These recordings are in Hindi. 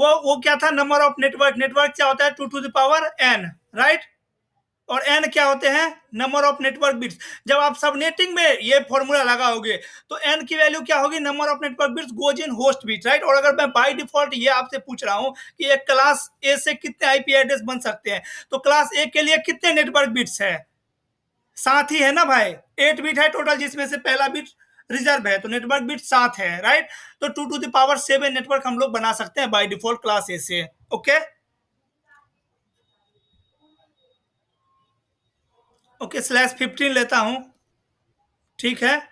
वो क्या था, नंबर ऑफ नेटवर्क। नेटवर्क क्या होता है, 2 to the power n, right. और n क्या होते हैं, नंबर ऑफ नेटवर्क बिट्स। जब आप सबनेटिंग में ये फॉर्मूला लगाओगे तो n की वैल्यू क्या होगी, number of network bits goes in host bit, right. और अगर मैं बाय डिफॉल्ट ये आपसे पूछ रहा हूं कि एक क्लास ए से कितने आईपी एड्रेस बन सकते हैं, तो क्लास ए के लिए कितने नेटवर्क बिट्स है, 7 ही है ना भाई, 8 बिट है टोटल, जिसमें से पहला बिट रिजर्व है, तो नेटवर्क बिट 7 है, राइट। तो 2 टू द पावर 7 नेटवर्क हम लोग बना सकते हैं बाय डिफॉल्ट क्लास ए से। ओके ओके, /15 लेता हूं, ठीक है।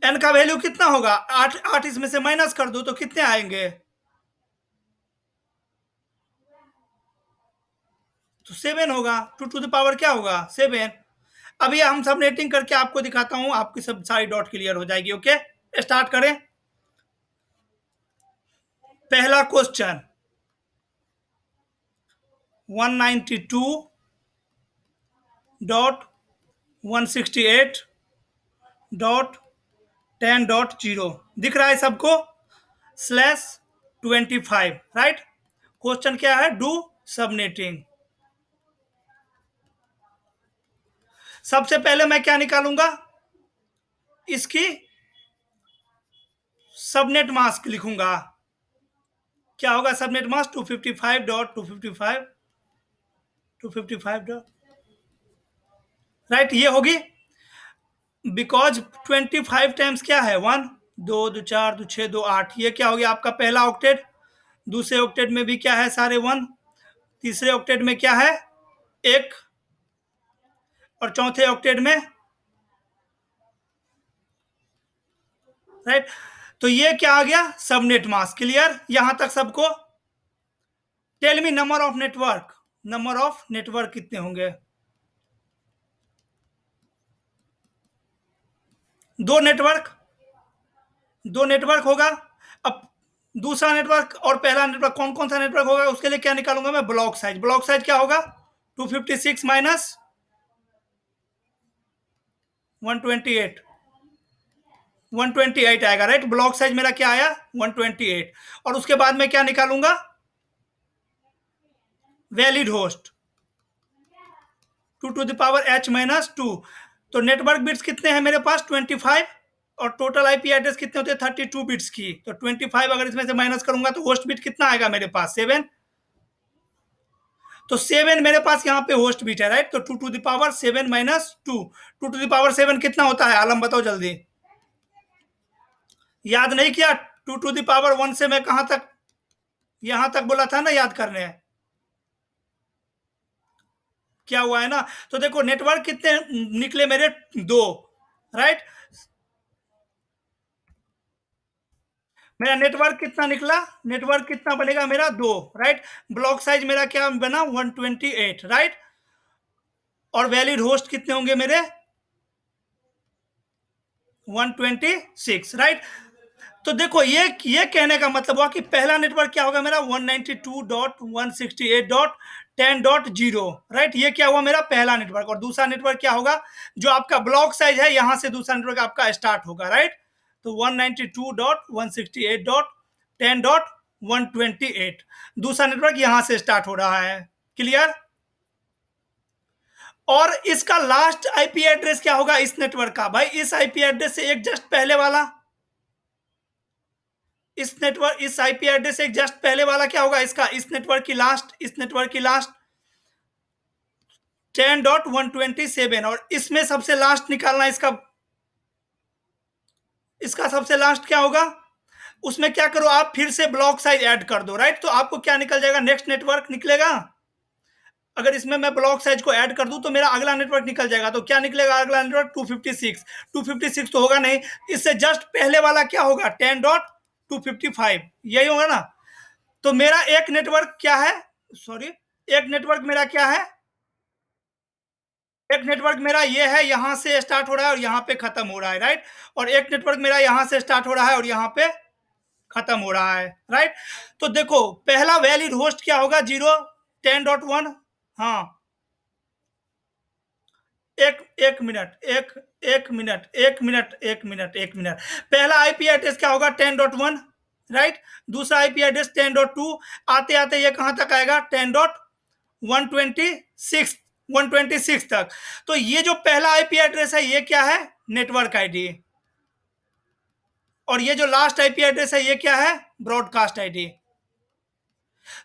n का वैल्यू कितना होगा, 8, 8 इसमें से माइनस कर दो तो कितने आएंगे, तो 7 होगा। 2 टू द पावर क्या होगा, 7। अभी हम सब नेटिंग करके आपको दिखाता हूं, आपकी सब सारी डॉट क्लियर हो जाएगी। ओके, स्टार्ट करें। पहला क्वेश्चन, 192.168.10.0 दिख रहा है सबको, /25, राइट। क्वेश्चन क्या है, डू सबनेटिंग। सबसे पहले मैं क्या निकालूंगा, इसकी सबनेट मास्क लिखूंगा। क्या होगा सबनेट मास्क, 255.255, राइट, ये होगी। बिकॉज 25 टाइम्स क्या है, 1, 2 2 4 2 6 2 8, ये क्या हो गया आपका पहला ऑक्टेट। दूसरे ऑक्टेट में भी क्या है, सारे 1। तीसरे ऑक्टेट में क्या है, 1। और चौथे ऑक्टेट में, राइट। तो ये क्या आ गया, सबनेट मास्क। क्लियर यहां तक सबको। Tell me number of network, number of network कितने होंगे, 2 नेटवर्क, 2 नेटवर्क होगा। अब दूसरा नेटवर्क और पहला नेटवर्क कौन कौन सा नेटवर्क होगा, उसके लिए क्या निकालूंगा मैं, ब्लॉक साइज। ब्लॉक साइज क्या होगा, 256 माइनस 128, 128 आएगा, राइट। ब्लॉक साइज मेरा क्या आया, 128। और उसके बाद में क्या निकालूंगा, valid host, 2 to the power h minus 2। तो नेटवर्क बिट्स कितने हैं मेरे पास, 25। और टोटल आईपी एड्रेस कितने होते हैं, 32 बिट्स की। तो 25 अगर इसमें से माइनस करूंगा तो होस्ट बिट कितना आएगा मेरे पास, 7। तो 7 मेरे पास यहाँ पे होस्ट बिट है, राइट। तो 2 to the power 7 minus 2, 2 to the power 7 कितना होता है, आलम बताओ जल्दी। याद नहीं किया, 2 टू द पावर 1 से मैं कहां तक, यहां तक बोला था ना याद करने, क्या हुआ है ना। तो देखो नेटवर्क कितने निकले मेरे, 2, राइट। मेरा नेटवर्क कितना निकला, नेटवर्क कितना बनेगा मेरा, 2, राइट। ब्लॉक साइज मेरा क्या बना, 128, राइट। और वैलिड होस्ट कितने होंगे मेरे, 126, राइट। तो देखो ये कहने का मतलब हुआ कि पहला नेटवर्क क्या होगा मेरा, 192.168.10.0, राइट। ये क्या हुआ मेरा पहला नेटवर्क। और दूसरा नेटवर्क क्या होगा, जो आपका ब्लॉक साइज है, यहां से दूसरा नेटवर्क आपका स्टार्ट होगा, राइट। तो 192.168.10.128 दूसरा नेटवर्क यहां से स्टार्ट हो रहा है। क्लियर। और इसका लास्ट आईपी एड्रेस क्या होगा इस नेटवर्क का, भाई इस आईपी एड्रेस से एक जस्ट पहले वाला, इस आईपी एड्रेस से एक जस्ट पहले वाला क्या होगा इसका, इस नेटवर्क की लास्ट, 10.127। और इसमें सबसे लास्ट निकालना इसका सबसे लास्ट क्या होगा, उसमें क्या करो आप, फिर से ब्लॉक साइज ऐड कर दो, राइट। तो आपको क्या निकल जाएगा, नेक्स्ट नेटवर्क निकलेगा। अगर इसमें मैं ब्लॉक साइज को ऐड कर दूं तो मेरा अगला नेटवर्क निकल जाएगा। तो क्या निकलेगा अगला नेटवर्क, 256। 256 तो होगा नहीं, इससे जस्ट पहले वाला क्या होगा, 10.255, यही होगा ना। तो मेरा एक नेटवर्क क्या है, सॉरी, एक नेटवर्क मेरा क्या है, एक नेटवर्क मेरा ये है, यहां से स्टार्ट हो रहा है और यहां पे खत्म हो रहा है, राइट। और एक नेटवर्क मेरा यहां से स्टार्ट हो रहा है और यहां पे खत्म हो रहा है, राइट। तो देखो पहला वैलिड होस्ट क्या होगा, 0, 10.1। हाँ, एक मिनट, एक मिनट, एक मिनट, एक मिनट, एक मिनट। पहला आईपी एड्रेस क्या होगा, 10.1, राइट। दूसरा आईपी एड्रेस 10.2, आते आते ये कहां तक आएगा 10.126 126 तक। तो ये जो पहला आईपी एड्रेस है ये क्या है, नेटवर्क आईडी, और ये जो लास्ट आईपी एड्रेस है ये क्या है, ब्रॉडकास्ट आईडी।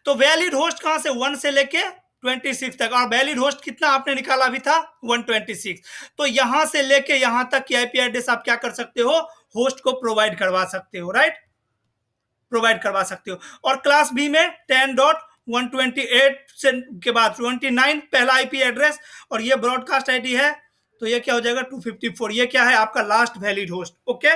तो वैलिड होस्ट कहां से 1 से लेके 26 तक, और वैलिड होस्ट कितना आपने निकाला भी था 126। तो यहां से लेके यहां तक की आईपी एड्रेस आप क्या कर सकते हो, होस्ट को प्रोवाइड करवा सकते हो, राइट, प्रोवाइड करवा सकते हो। और क्लास बी में 10.128 से के बाद 29 पहला आईपी एड्रेस, और ये ब्रॉडकास्ट आईडी है, तो ये क्या हो जाएगा 254। ये क्या है आपका लास्ट वैलिड होस्ट। ओके,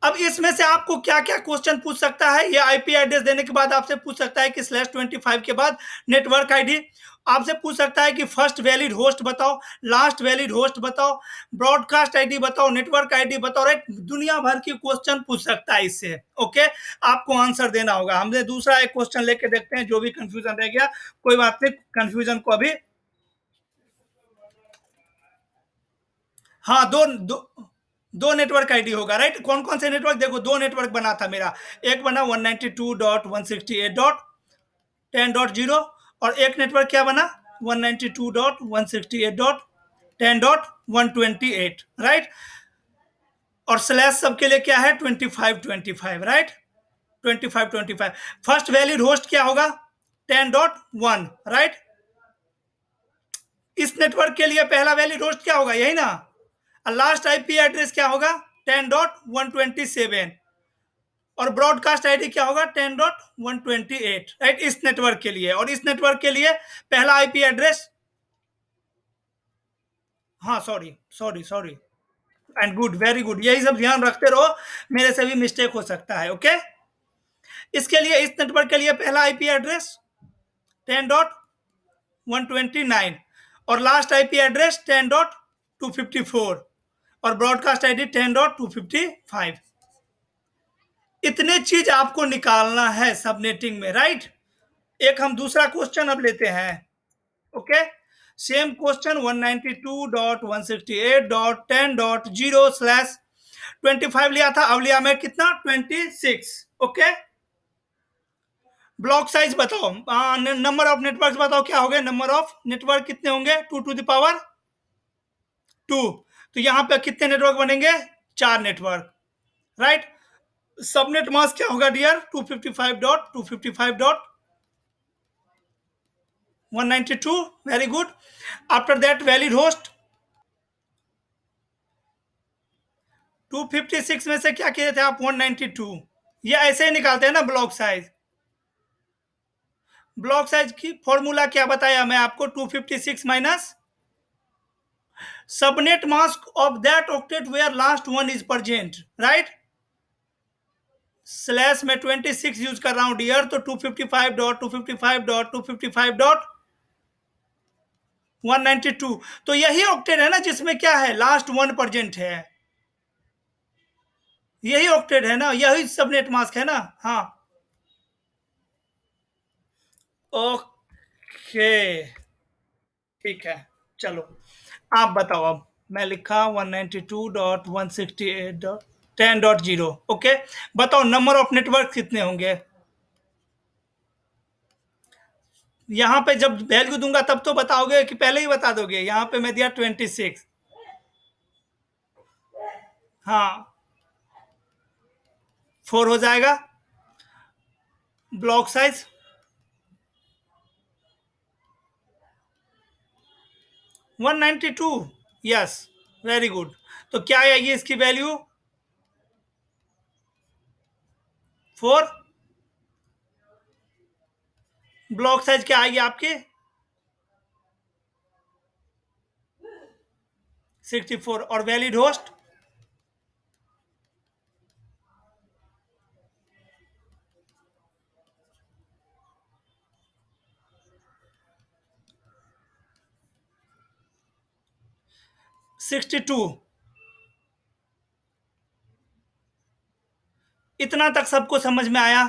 अब इसमें से आपको क्या क्या क्वेश्चन पूछ सकता है, ये आईपी एड्रेस देने के बाद आपसे पूछ सकता है कि /25 के बाद नेटवर्क आईडी, आपसे पूछ सकता है कि फर्स्ट वैलिड होस्ट बताओ, लास्ट वैलिड होस्ट बताओ, ब्रॉडकास्ट आईडी बताओ, नेटवर्क आईडी बताओ, राइट। दुनिया भर की क्वेश्चन पूछ सकता है इससे। ओके, आपको आंसर देना होगा। हमने दूसरा एक क्वेश्चन लेके देखते हैं, जो भी कंफ्यूजन रह गया कोई बात नहीं, कंफ्यूजन को अभी, हाँ, दो नेटवर्क आईडी होगा, राइट। कौन कौन से नेटवर्क, देखो दो नेटवर्क बना था मेरा, एक बना 192.168.10.0, और एक नेटवर्क क्या बना 192.168.10.128, राइट। और स्लैश सबके लिए क्या है 2525, राइट, 2525। फर्स्ट वैलिड होस्ट क्या होगा 10.1, राइट। इस नेटवर्क के लिए पहला वैलिड होस्ट क्या होगा, यही ना। लास्ट आईपी एड्रेस क्या होगा 10.127, और ब्रॉडकास्ट आईडी क्या होगा 10.128, राइट, इस नेटवर्क के लिए। और इस नेटवर्क के लिए पहला आईपी एड्रेस, हाँ sorry sorry sorry, and good, very good, यही सब ध्यान रखते रहो, मेरे से भी मिस्टेक हो सकता है। ओके, इसके लिए इस नेटवर्क के लिए पहला आईपी एड्रेस 10.129, और लास्ट आईपी एड्रेस 10.254, और ब्रॉडकास्ट आईडी 10.255। इतने चीज आपको निकालना है सबनेटिंग में, राइट। एक हम दूसरा क्वेश्चन अब लेते हैं। ओके, सेम क्वेश्चन 192.168.10.0/25 लिया था, अब लिया मैं कितना 26। ओके, ब्लॉक साइज बताओ, नंबर ऑफ नेटवर्क बताओ क्या हो गए, नंबर ऑफ नेटवर्क कितने होंगे 2 to the power 2। तो यहां पे कितने नेटवर्क बनेंगे, 4 नेटवर्क, राइट। सबनेट मास्क क्या होगा dear 255.255.192, very good. After that valid host 256 में से क्या किए थे आप 192, ये ऐसे ही निकालते हैं ना ब्लॉक साइज। ब्लॉक साइज की फॉर्मूला क्या बताया मैं आपको, 256 minus subnet mask of that octet where last one is present, right. Slash में 26 यूज कर रहा हूं डियर, तो 255.255.255.192, तो यही ऑक्टेट है ना जिसमें क्या है लास्ट वन प्रेजेंट है, यही ऑक्टेट है ना, यही सबनेट मास्क है ना। हाँ, ओके, ठीक है, चलो आप बताओ। अब मैं लिखा 192.168.10.0। ओके, बताओ नंबर ऑफ नेटवर्क कितने होंगे। यहां पे जब वैल्यू दूंगा तब तो बताओगे कि पहले ही बता दोगे, यहां पे मैं दिया 26, हाँ 4 हो जाएगा। Block size 192, yes, very good. तो क्या आएगी इसकी वैल्यू 4। ब्लॉक साइज क्या आएगी आपकी 64, और वैलिड होस्ट 62। इतना तक सबको समझ में आया।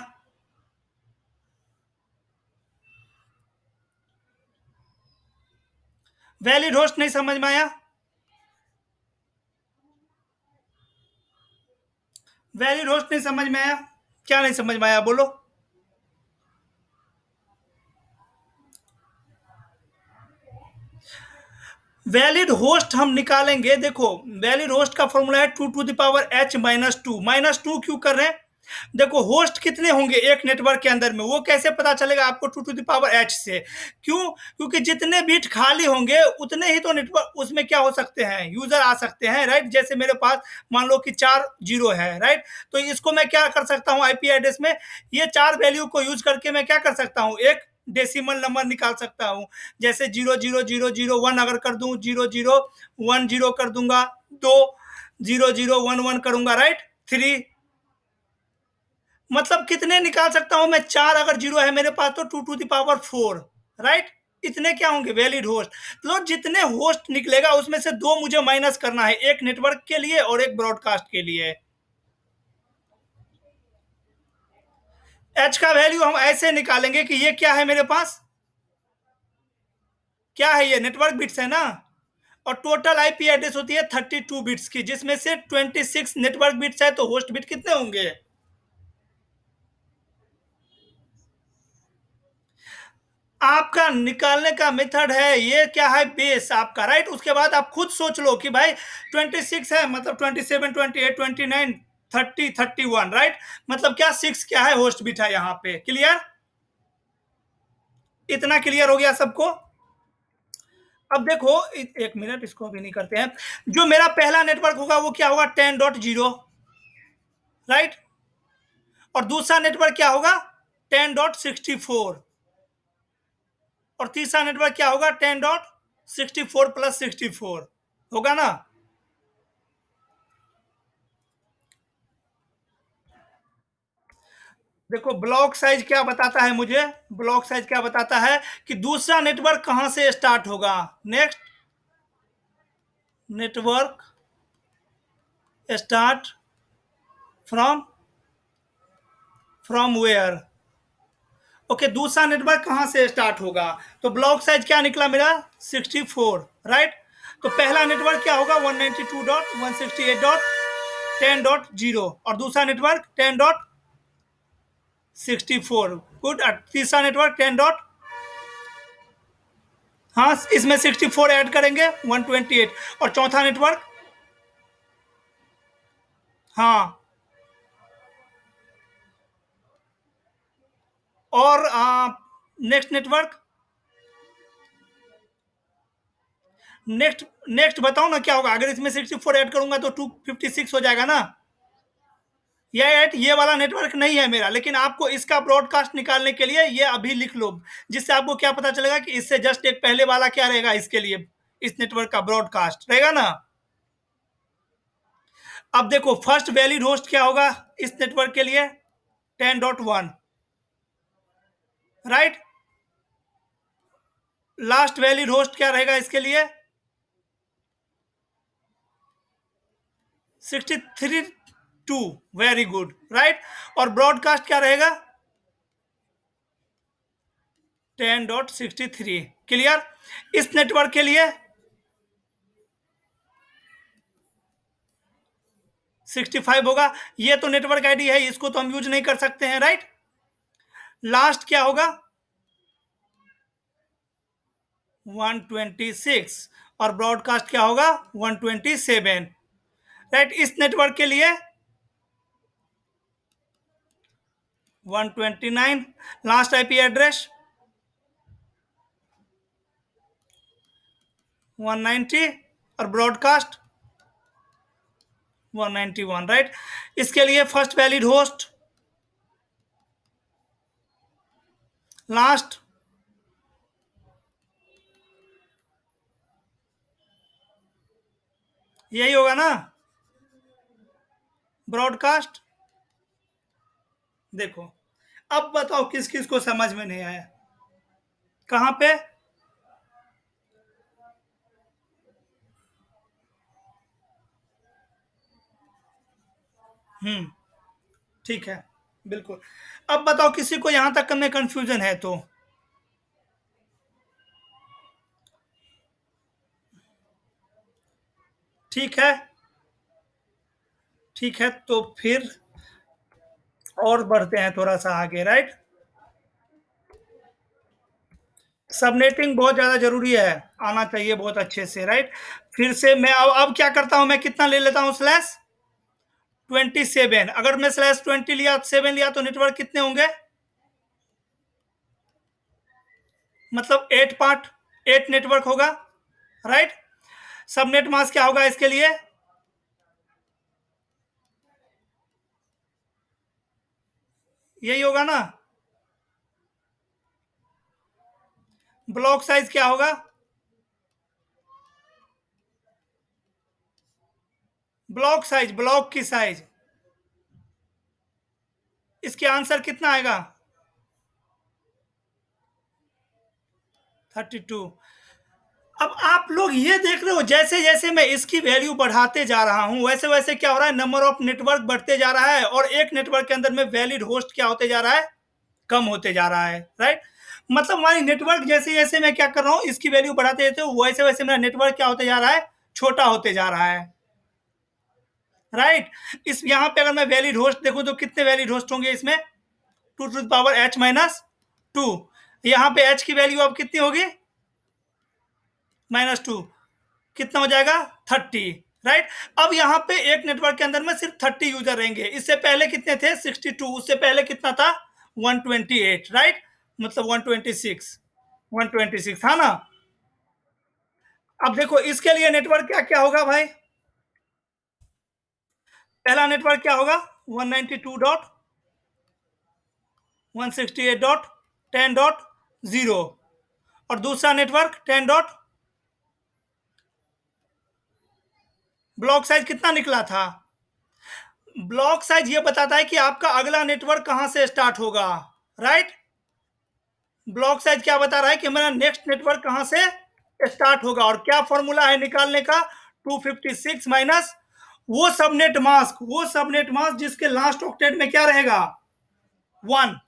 वैलिड होस्ट नहीं समझ में आया, वैलिड होस्ट नहीं समझ में आया? क्या नहीं समझ में आया, बोलो। वैलिड होस्ट हम निकालेंगे, देखो वैलिड होस्ट का फॉर्मूला है 2 to the power h - 2। -2 क्यों कर रहे हैं? देखो होस्ट कितने होंगे एक नेटवर्क के अंदर में, वो कैसे पता चलेगा आपको 2 to the power h से? क्यों? क्योंकि जितने बीट खाली होंगे उतने ही तो नेटवर्क उसमें क्या हो सकते हैं, यूजर आ सकते हैं, राइट। जैसे मेरे पास मान लो कि 4 जीरो है, राइट। तो इसको मैं क्या कर सकता हूँ आईपी एड्रेस में, ये 4 वैल्यू को यूज करके मैं क्या कर सकता हूँ, एक डेसिमल नंबर निकाल सकता हूँ। जैसे 0 0 0 0 1 अगर कर दूं, 0 0 1 0 कर दूंगा, 2 0 0 1 1 करूंगा, राइट। 3, मतलब कितने निकाल सकता हूं मैं, 4 अगर जीरो है मेरे पास तो 2 to the power 4, राइट। इतने क्या होंगे वैलिड होस्ट। तो जितने होस्ट निकलेगा उसमें से दो मुझे माइनस करना है, एक नेटवर्क के लिए और एक ब्रॉडकास्ट के लिए। एच का वैल्यू हम ऐसे निकालेंगे कि ये क्या है मेरे पास, क्या है, ये नेटवर्क बिट्स है ना। और टोटल आईपी एड्रेस होती है 32 बिट्स की, जिसमें से 26 नेटवर्क बिट्स है, तो होस्ट बिट कितने होंगे? आपका निकालने का मेथड है ये, क्या है, बेस आपका, राइट। उसके बाद आप खुद सोच लो कि भाई 26 है, मतलब 27 28 29 30 31, राइट। मतलब क्या, 6 क्या है, होस्ट बिट है यहाँ पे। क्लियर? इतना क्लियर हो गया सबको? अब देखो, एक मिनट, इसको अभी नहीं करते हैं। जो मेरा पहला नेटवर्क होगा वो क्या होगा, 10.0, राइट। और दूसरा नेटवर्क क्या होगा, 10.64। और तीसरा नेटवर्क क्या होगा, 10.64 प्लस 64 होगा ना। देखो ब्लॉक साइज क्या बताता है मुझे, ब्लॉक साइज क्या बताता है कि दूसरा नेटवर्क कहां से स्टार्ट होगा। Next network start from, from where. Okay, दूसरा नेटवर्क कहां से स्टार्ट होगा। तो ब्लॉक साइज क्या निकला मेरा, 64, राइट। तो पहला नेटवर्क क्या होगा, 192.168.10.0, और दूसरा नेटवर्क 10.64। गुड। तीसरा नेटवर्क 10. हाँ, इसमें 64 ऐड करेंगे, 128। और चौथा नेटवर्क, हाँ। और नेक्स्ट नेटवर्क, नेक्स्ट नेक्स्ट बताओ ना क्या होगा, अगर इसमें 64 ऐड करूंगा तो 256 हो जाएगा ना। ये वाला नेटवर्क नहीं है मेरा, लेकिन आपको इसका ब्रॉडकास्ट निकालने के लिए ये अभी लिख लो, जिससे आपको क्या पता चलेगा कि इससे जस्ट एक पहले वाला क्या रहेगा इसके लिए, इस नेटवर्क का ब्रॉडकास्ट रहेगा ना। अब देखो फर्स्ट वैलिड होस्ट क्या होगा इस नेटवर्क के लिए, 10.1, राइट। लास्ट वैलिड होस्ट क्या रहेगा इसके लिए, 63.2। Very good, right. और ब्रॉडकास्ट क्या रहेगा, 10.63। क्लियर? इस नेटवर्क के लिए 65 होगा। ये तो नेटवर्क आईडी है, इसको तो हम यूज नहीं कर सकते हैं, राइट। लास्ट क्या होगा, 126। और ब्रॉडकास्ट क्या होगा, 127, राइट। इस नेटवर्क के लिए 129। लास्ट आईपी एड्रेस 190, और ब्रॉडकास्ट 191, राइट। इसके लिए फर्स्ट वैलिड होस्ट, लास्ट यही होगा ना, ब्रॉडकास्ट। देखो अब बताओ किस किस को समझ में नहीं आया, कहां पे। हम्म, ठीक है, बिल्कुल। अब बताओ किसी को यहां तक में कंफ्यूजन है तो। ठीक है, ठीक है, तो फिर और बढ़ते हैं थोड़ा सा आगे, राइट। सबनेटिंग बहुत ज्यादा जरूरी है, आना चाहिए बहुत अच्छे से, राइट। फिर से मैं अब क्या करता हूं, मैं कितना ले लेता हूं, स्लैश 27। अगर मैं स्लैश 20 लिया, 7 लिया, तो नेटवर्क कितने होंगे, मतलब 8 पार्ट, 8 नेटवर्क होगा, राइट। सबनेट मास्क क्या होगा इसके लिए, यही होगा ना। ब्लॉक साइज क्या होगा, ब्लॉक साइज, ब्लॉक की साइज, इसके आंसर कितना आएगा, 32। अब आप लोग ये देख रहे हो, जैसे जैसे मैं इसकी वैल्यू बढ़ाते जा रहा हूं, वैसे वैसे क्या हो रहा है, नंबर ऑफ नेटवर्क बढ़ते जा रहा है, और एक नेटवर्क के अंदर में वैलिड होस्ट क्या होते जा रहा है, कम होते जा रहा है, राइट। मतलब हमारी नेटवर्क जैसे जैसे मैं क्या कर रहा हूं, इसकी वैल्यू बढ़ाते जाते हो, वैसे वैसे मेरा नेटवर्क क्या होते जा रहा है, छोटा होते जा रहा है, राइट। इस यहाँ पे अगर मैं वैलिड होस्ट देखूं तो कितने वैलिड होस्ट होंगे इसमें, 2 टू द पावर h-2। यहाँ पे h की वैल्यू अब कितनी होगी, -2, कितना हो जाएगा, 30, राइट। अब यहाँ पे एक नेटवर्क के अंदर में सिर्फ 30 यूजर रहेंगे, इससे पहले कितने थे, 62, उससे पहले कितना था, 128, राइट, मतलब 126, 126 था ना। अब देखो इसके लिए नेटवर्क क्या क्या होगा भाई, पहला नेटवर्क क्या होगा, 192.168.10.0, और दूसरा नेटवर्क 10. ब्लॉक साइज कितना निकला था, ब्लॉक साइज ये बताता है कि आपका अगला नेटवर्क कहां से स्टार्ट होगा, राइट। ब्लॉक साइज क्या बता रहा है कि हमारा नेक्स्ट नेटवर्क कहां से स्टार्ट होगा, और क्या फॉर्मूला है निकालने का, 256 माइनस वो सबनेट मास्क, वो सबनेट मास्क जिसके लास्ट ऑक्टेट में क्या रहेगा, 1।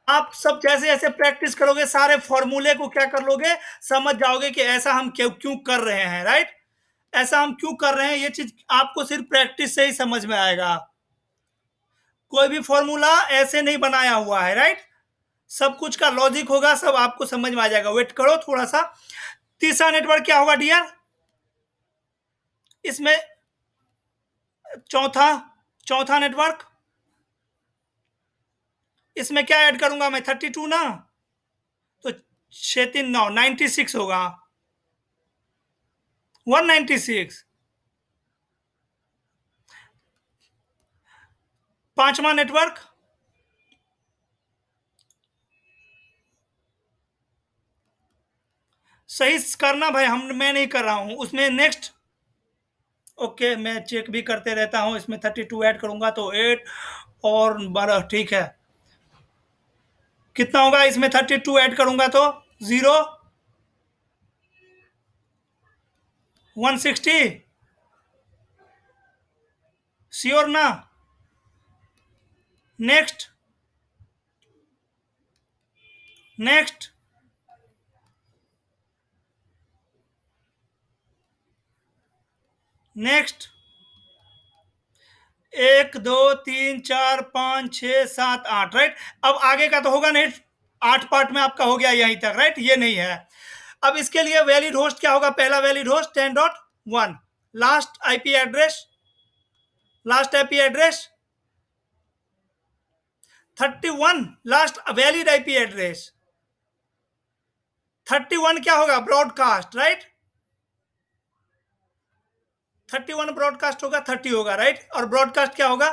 आप सब जैसे जैसे प्रैक्टिस करोगे, सारे फॉर्मूले को क्या कर लोगे, समझ जाओगे कि ऐसा हम क्यों क्यों कर रहे हैं, राइट। ऐसा हम क्यों कर रहे हैं, ये चीज आपको सिर्फ प्रैक्टिस से ही समझ में आएगा, कोई भी फॉर्मूला ऐसे नहीं बनाया हुआ है, राइट। सब कुछ का लॉजिक होगा, सब आपको समझ में आ जाएगा, वेट करो थोड़ा सा। तीसरा नेटवर्क क्या होगा डियर, इसमें चौथा, चौथा नेटवर्क, इसमें क्या ऐड करूंगा मैं, 32 ना, तो 6 3 9 96 होगा, 196। पांचवा नेटवर्क, सही करना भाई, मैं नहीं कर रहा हूं उसमें, नेक्स्ट, ओके, मैं चेक भी करते रहता हूं, इसमें 32 ऐड करूंगा तो 8 और 12, ठीक है। कितना होगा इसमें, 32 ऐड करूंगा तो 0, 160, श्योर ना। Next, next, next, 1 2 3 4 5 6 7 8, right. अब आगे का तो होगा नहीं, 8 पार्ट में आपका हो गया यहीं तक, राइट, ये नहीं है। अब इसके लिए वैलिड होस्ट क्या होगा, पहला valid host 10.1, last IP address, last IP address 31, last valid IP address 31 क्या होगा, ब्रॉडकास्ट, राइट। 31 ब्रॉडकास्ट होगा, 30 होगा, राइट, और ब्रॉडकास्ट क्या होगा,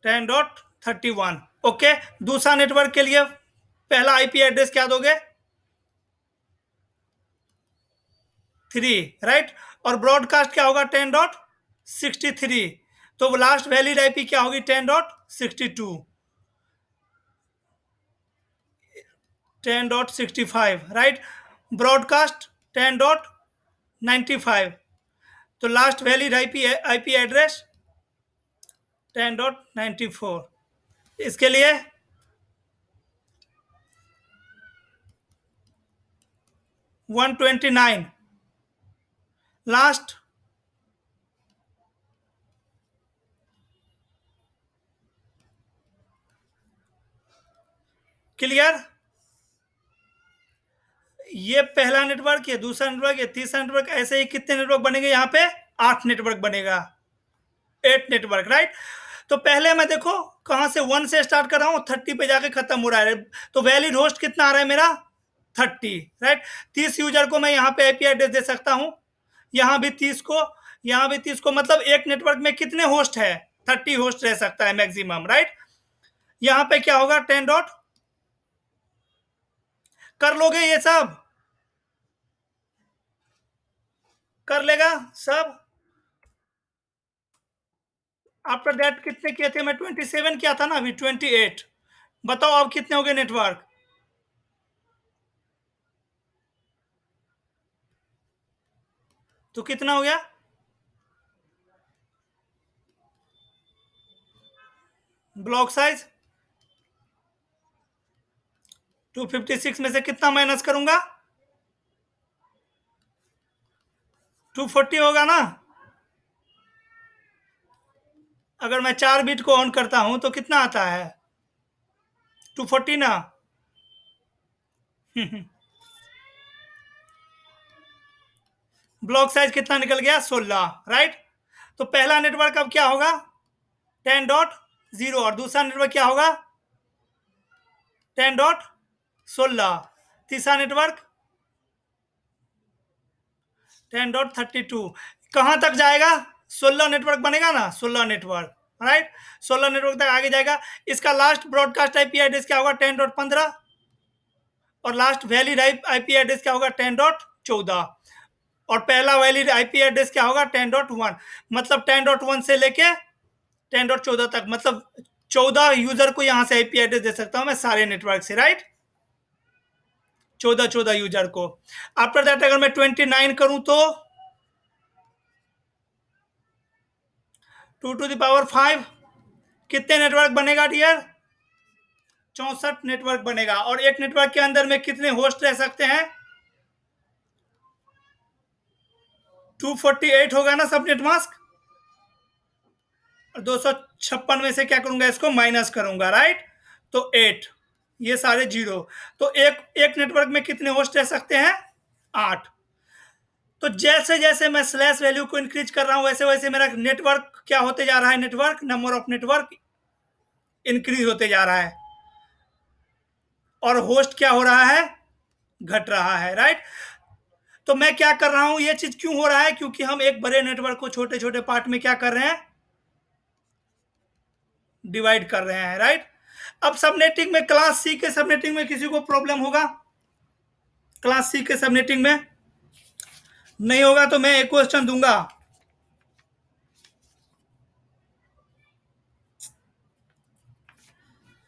10.31, ओके। दूसरा नेटवर्क के लिए पहला आईपी एड्रेस क्या दोगे, 3, राइट, और ब्रॉडकास्ट क्या होगा, 10.63, तो लास्ट वैलिड आईपी क्या होगी, 10.62, 10.65, राइट। ब्रॉडकास्ट 10.95, तो लास्ट वैलिड आईपी एड्रेस 10.94। इसके लिए 129, लास्ट क्लियर? ये पहला नेटवर्क, ये दूसरा नेटवर्क, ये तीसरा नेटवर्क, ऐसे ही कितने नेटवर्क बनेंगे यहाँ पे? 8 नेटवर्क बनेगा, 8 नेटवर्क, राइट? तो पहले मैं देखो कहां से 1 से स्टार्ट कर रहा हूं, 30 पे जाके खत्म हो रहा है। तो वैलिड होस्ट कितना आ रहा है मेरा? 30, राइट? 30 यूजर को मैं यहाँ पे आईपी एड्रेस दे सकता हूं, यहाँ भी 30 को, यहाँ भी 30 को, मतलब एक नेटवर्क में कितने होस्ट है? 30 होस्ट रह सकता है मैक्सिमम, राइट? यहाँ पे क्या होगा? 10 डॉट, कर लोगे ये सब? कर लेगा सब? आफ्टर दैट कितने किए थे? मैं 27 किया था ना, अभी 28। बताओ अब कितने हो गए नेटवर्क? तो कितना हो गया? ब्लॉक साइज 256 में से कितना माइनस करूंगा? 240 होगा ना? अगर मैं 4 बिट को ऑन करता हूं तो कितना आता है? 240 ना? ब्लॉक साइज कितना निकल गया? 16, राइट? तो पहला नेटवर्क अब क्या होगा? 10.0, और दूसरा नेटवर्क क्या होगा? 10.16, तीसरा नेटवर्क 10.32। कहां तक जाएगा? 16 नेटवर्क बनेगा ना, 16 नेटवर्क, राइट? 16 नेटवर्क तक आगे जाएगा। इसका लास्ट ब्रॉडकास्ट आईपी एड्रेस क्या होगा? 10.15, और लास्ट वैलिड आईपी एड्रेस क्या होगा? 10.14, और पहला वैलिड आईपी एड्रेस क्या होगा? 10.1, मतलब 10.1 से लेके 10.14 तक, मतलब 14 यूजर को यहां से आईपी एड्रेस दे सकता हूं मैं सारे नेटवर्क से, राइट? 14 यूजर को। आफ्टर दैट अगर मैं 29 करूं तो 2 to the power 5 कितने नेटवर्क बनेगा डियर? 64 नेटवर्क बनेगा। और एक नेटवर्क के अंदर में कितने होस्ट रह सकते हैं? 248 होगा ना सबनेट मास्क? और 256 में से क्या करूंगा? इसको माइनस करूंगा, राइट? तो 8, ये सारे 0। तो एक नेटवर्क में कितने होस्ट रह सकते हैं? 8। तो जैसे जैसे मैं स्लैश वैल्यू को इंक्रीज कर रहा हूं वैसे वैसे मेरा नेटवर्क क्या होते जा रहा है? Network, number of network increase होते जा रहा है, और होस्ट क्या हो रहा है? घट रहा है, राइट? तो मैं क्या कर रहा हूं? ये चीज क्यों हो रहा है? क्योंकि हम एक बड़े नेटवर्क को छोटे छोटे पार्ट में क्या कर रहे हैं? डिवाइड कर रहे हैं, राइट? अब सबनेटिंग में, क्लास सी के सबनेटिंग में किसी को प्रॉब्लम होगा? क्लास सी के सबनेटिंग में नहीं होगा तो मैं एक क्वेश्चन दूंगा।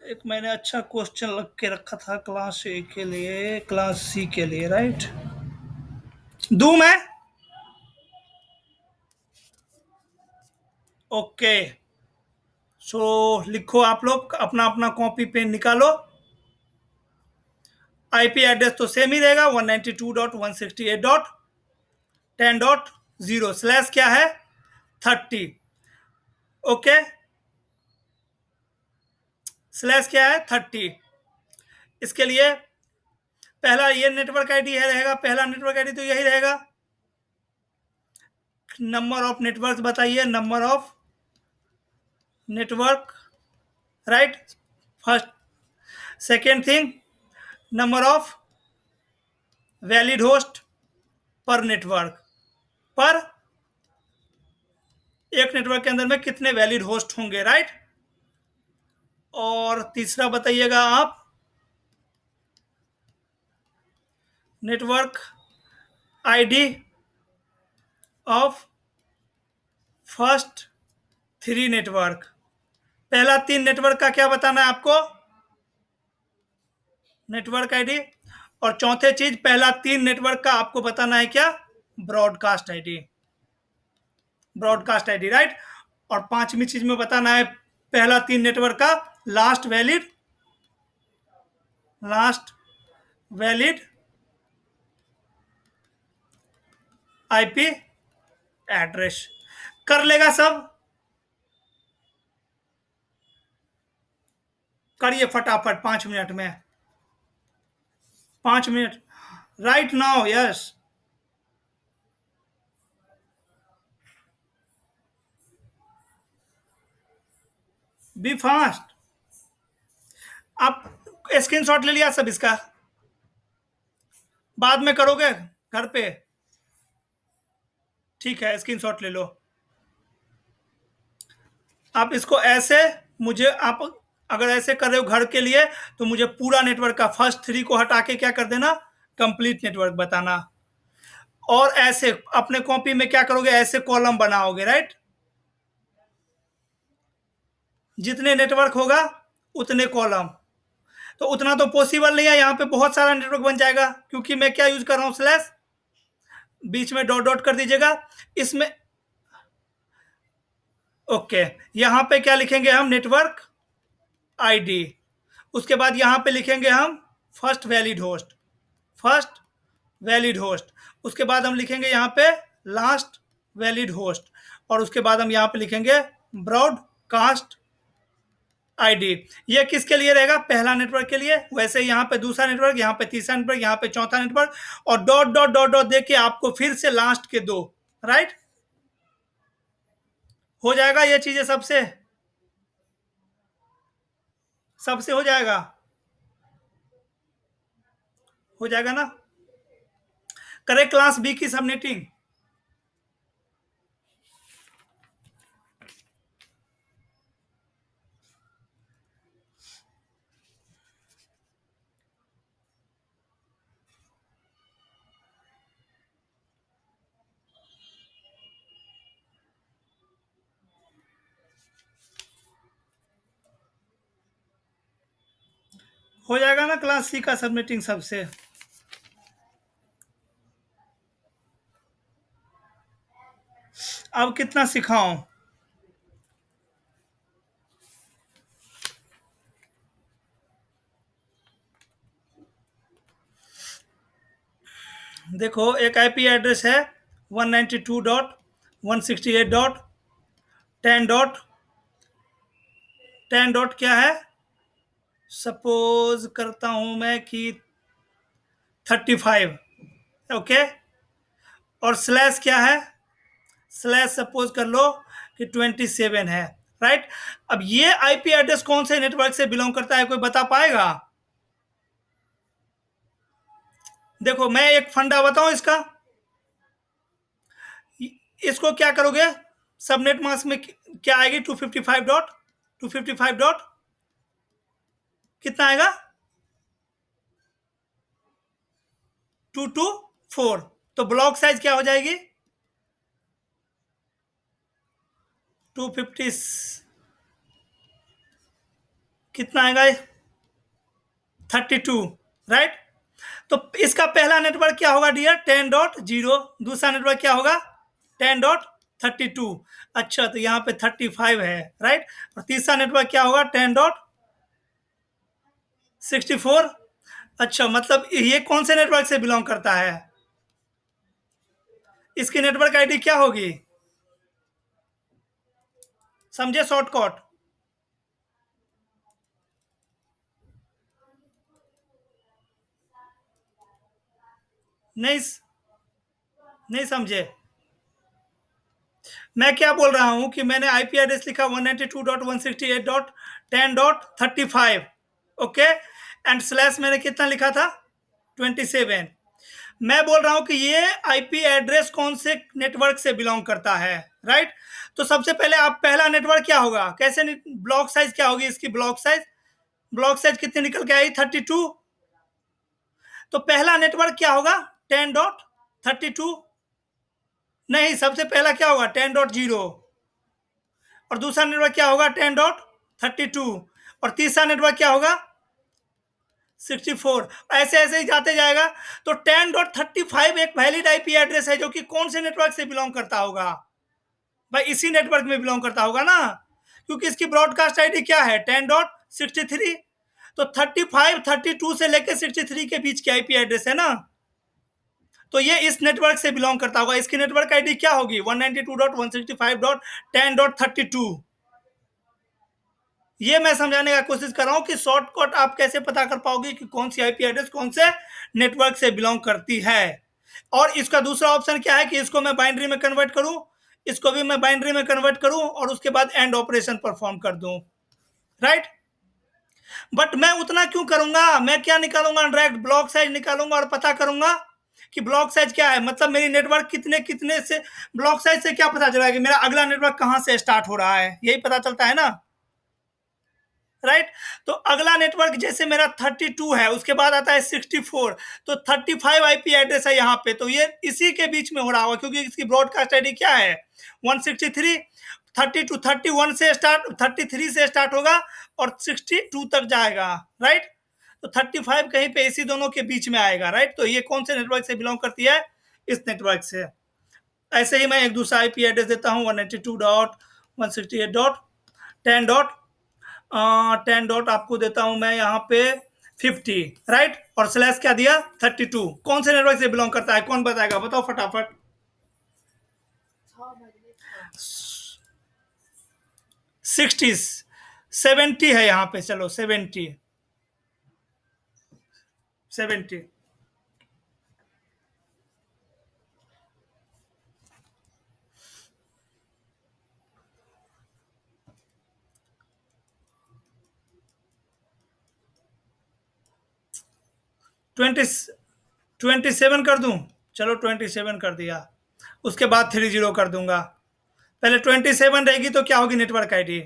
एक मैंने अच्छा क्वेश्चन लग के रखा था क्लास ए के लिए, क्लास सी के लिए, राइट? दूं मैं? ओके, सो लिखो आप लोग, अपना अपना कॉपी पेन निकालो। आईपी एड्रेस तो सेम ही रहेगा, 192.168.10.0 स्लैश क्या है? 30। ओके, स्लैश क्या है? 30। इसके लिए पहला ये नेटवर्क आईडी है रहेगा, पहला नेटवर्क आईडी तो यही रहेगा। नंबर ऑफ नेटवर्क बताइए, number of network, right? First. Second thing, number of valid host पर नेटवर्क, पर एक नेटवर्क के अंदर में कितने वैलिड होस्ट होंगे, राइट? और तीसरा बताइएगा आप, network ID of first 3 network. पहला 3 नेटवर्क का क्या बताना है आपको? Network ID. और चौथे चीज, पहला 3 नेटवर्क का आपको बताना है क्या? Broadcast ID, broadcast ID, right? और पांचवी चीज में बताना है पहला 3 नेटवर्क का लास्ट वैलिड आईपी एड्रेस। कर लेगा सब? करिए फटाफट 5 मिनट में। 5 minute right now, yes. Be fast. आप स्क्रीनशॉट ले लिया सब इसका? बाद में करोगे घर पे? ठीक है, स्क्रीनशॉट ले लो। आप इसको ऐसे, मुझे आप अगर ऐसे कर रहे हो घर के लिए, तो मुझे पूरा नेटवर्क का फर्स्ट 3 को हटा के क्या कर देना, कंप्लीट नेटवर्क बताना। और ऐसे अपने कॉपी में क्या करोगे, ऐसे कॉलम बनाओगे, राइट। जितने नेटवर्क होगा उतने कॉलम। तो उतना तो पॉसिबल नहीं है, यहाँ पे बहुत सारा नेटवर्क बन जाएगा, क्योंकि मैं क्या यूज कर रहा हूँ, स्लैश, बीच में डॉट डॉट कर दीजिएगा इसमें। ओके, यहाँ पे क्या लिखेंगे हम, नेटवर्क आईडी। उसके बाद यहाँ पे लिखेंगे हम first valid host, first valid host. उसके बाद हम लिखेंगे यहाँ पे लास्ट वैलिड होस्ट। और उसके बाद हम यहाँ पे लिखेंगे ब्रॉडकास्ट आईडी। ये किसके लिए रहेगा, पहला नेटवर्क के लिए। वैसे यहाँ पे दूसरा नेटवर्क, यहाँ पे तीसरा नेटवर्क, यहाँ पे चौथा नेटवर्क, और डॉट डॉट डॉट डॉट दे के आपको फिर से लास्ट के 2, राइट। हो जाएगा ये चीजें सबसे, सबसे हो जाएगा, हो जाएगा ना। करें क्लास बी की सबनेटिंग। हो जाएगा ना क्लास सी का सबनेटिंग सबसे। अब कितना सिखाऊं, देखो एक आईपी एड्रेस है 192.168.10 क्या है, सपोज करता हूं मैं कि 35, ओके। और स्लैश क्या है, स्लैश सपोज कर लो कि 27 है, राइट। अब ये आईपी एड्रेस कौन से नेटवर्क से बिलोंग करता है, कोई बता पाएगा? देखो मैं एक फंडा बताऊं इसका। इसको क्या करोगे, सबनेट मास्क में क्या आएगी, 255 डॉट कितना आएगा, 224। तो ब्लॉक साइज क्या हो जाएगी, 250, कितना आएगा, 32, राइट। तो इसका पहला नेटवर्क क्या होगा डियर, 10.0। दूसरा नेटवर्क क्या होगा, 10.32। अच्छा, तो यहाँ पे 35 है, राइट। और तीसरा नेटवर्क क्या होगा, 10.64। अच्छा, मतलब ये कौन से नेटवर्क से बिलोंग करता है, इसकी नेटवर्क आईडी क्या होगी, समझे शॉर्टकट? नहीं, नहीं समझे। मैं क्या बोल रहा हूं कि मैंने आईपी एड्रेस लिखा 192.168.10.35, ओके। एंड स्लैश मैंने कितना लिखा था, 27। मैं बोल रहा हूं कि ये आईपी एड्रेस कौन से नेटवर्क से बिलोंग करता है, राइट। तो सबसे पहले आप पहला नेटवर्क क्या होगा, कैसे ब्लॉक साइज क्या होगी इसकी, ब्लॉक साइज, ब्लॉक साइज कितनी निकल के आई, 32। तो पहला नेटवर्क क्या होगा, 10.32। नहीं, सबसे पहला क्या होगा, 10.0। और दूसरा नेटवर्क क्या होगा, 10.32। और तीसरा नेटवर्क क्या होगा, 64। ऐसे ऐसे ही जाते जाएगा। तो 10.35 एक वैलिड आईपी एड्रेस है, जो कि कौन से नेटवर्क से बिलोंग करता होगा भाई, इसी नेटवर्क में बिलोंग करता होगा ना, क्योंकि इसकी ब्रॉडकास्ट आईडी क्या है, 10.63। तो 35 32 से लेकर 63 के बीच की आईपी एड्रेस है ना, तो ये इस नेटवर्क से बिलोंग करता होगा। इसकी नेटवर्क आईडी क्या होगी, 192.165.10.32। ये मैं समझाने का कोशिश कर रहा हूं कि शॉर्टकट आप कैसे पता कर पाओगे कि कौन सी आईपी एड्रेस कौन से नेटवर्क से बिलोंग करती है। और इसका दूसरा ऑप्शन क्या है कि इसको मैं बाइनरी में कन्वर्ट करूं, इसको भी मैं बाइनरी में कन्वर्ट करूं और उसके बाद एंड ऑपरेशन परफॉर्म कर दूं, राइट। बट मैं उतना क्यों करूंगा, मैं क्या निकालूंगा, डायरेक्ट ब्लॉक साइज निकालूंगा और पता करूंगा कि ब्लॉक साइज क्या है, मतलब मेरी नेटवर्क कितने कितने से, ब्लॉक साइज से क्या पता चला कि मेरा अगला नेटवर्क कहां से स्टार्ट हो रहा है, यही पता चलता है ना, राइट। तो अगला नेटवर्क जैसे मेरा 32 है, उसके बाद आता है 64, तो 35 आईपी एड्रेस है यहाँ पे, तो ये इसी के बीच में हो रहा होगा क्योंकि इसकी ब्रॉडकास्ट आईडी क्या है 163, 32 31 से स्टार्ट, 33 से स्टार्ट होगा और 62 तक जाएगा, राइट। तो 35 कहीं पे इसी दोनों के बीच में आएगा, राइट। तो ये कौन से नेटवर्क से बिलोंग करती है, इस नेटवर्क से। ऐसे ही मैं एक दूसरा आईपी एड्रेस देता हूँ 192.168.10. 10 डॉट आपको देता हूं मैं यहाँ पे 50, राइट। और स्लैश क्या दिया 32, कौन से नेटवर्क से बिलोंग करता है, कौन बताएगा, बताओ फटाफट। 60 70 है यहाँ पे, चलो 70 70। 27 कर दूं, चलो 27 कर दिया, उसके बाद 30 कर दूंगा। पहले 27 रहेगी तो क्या होगी नेटवर्क आईडी,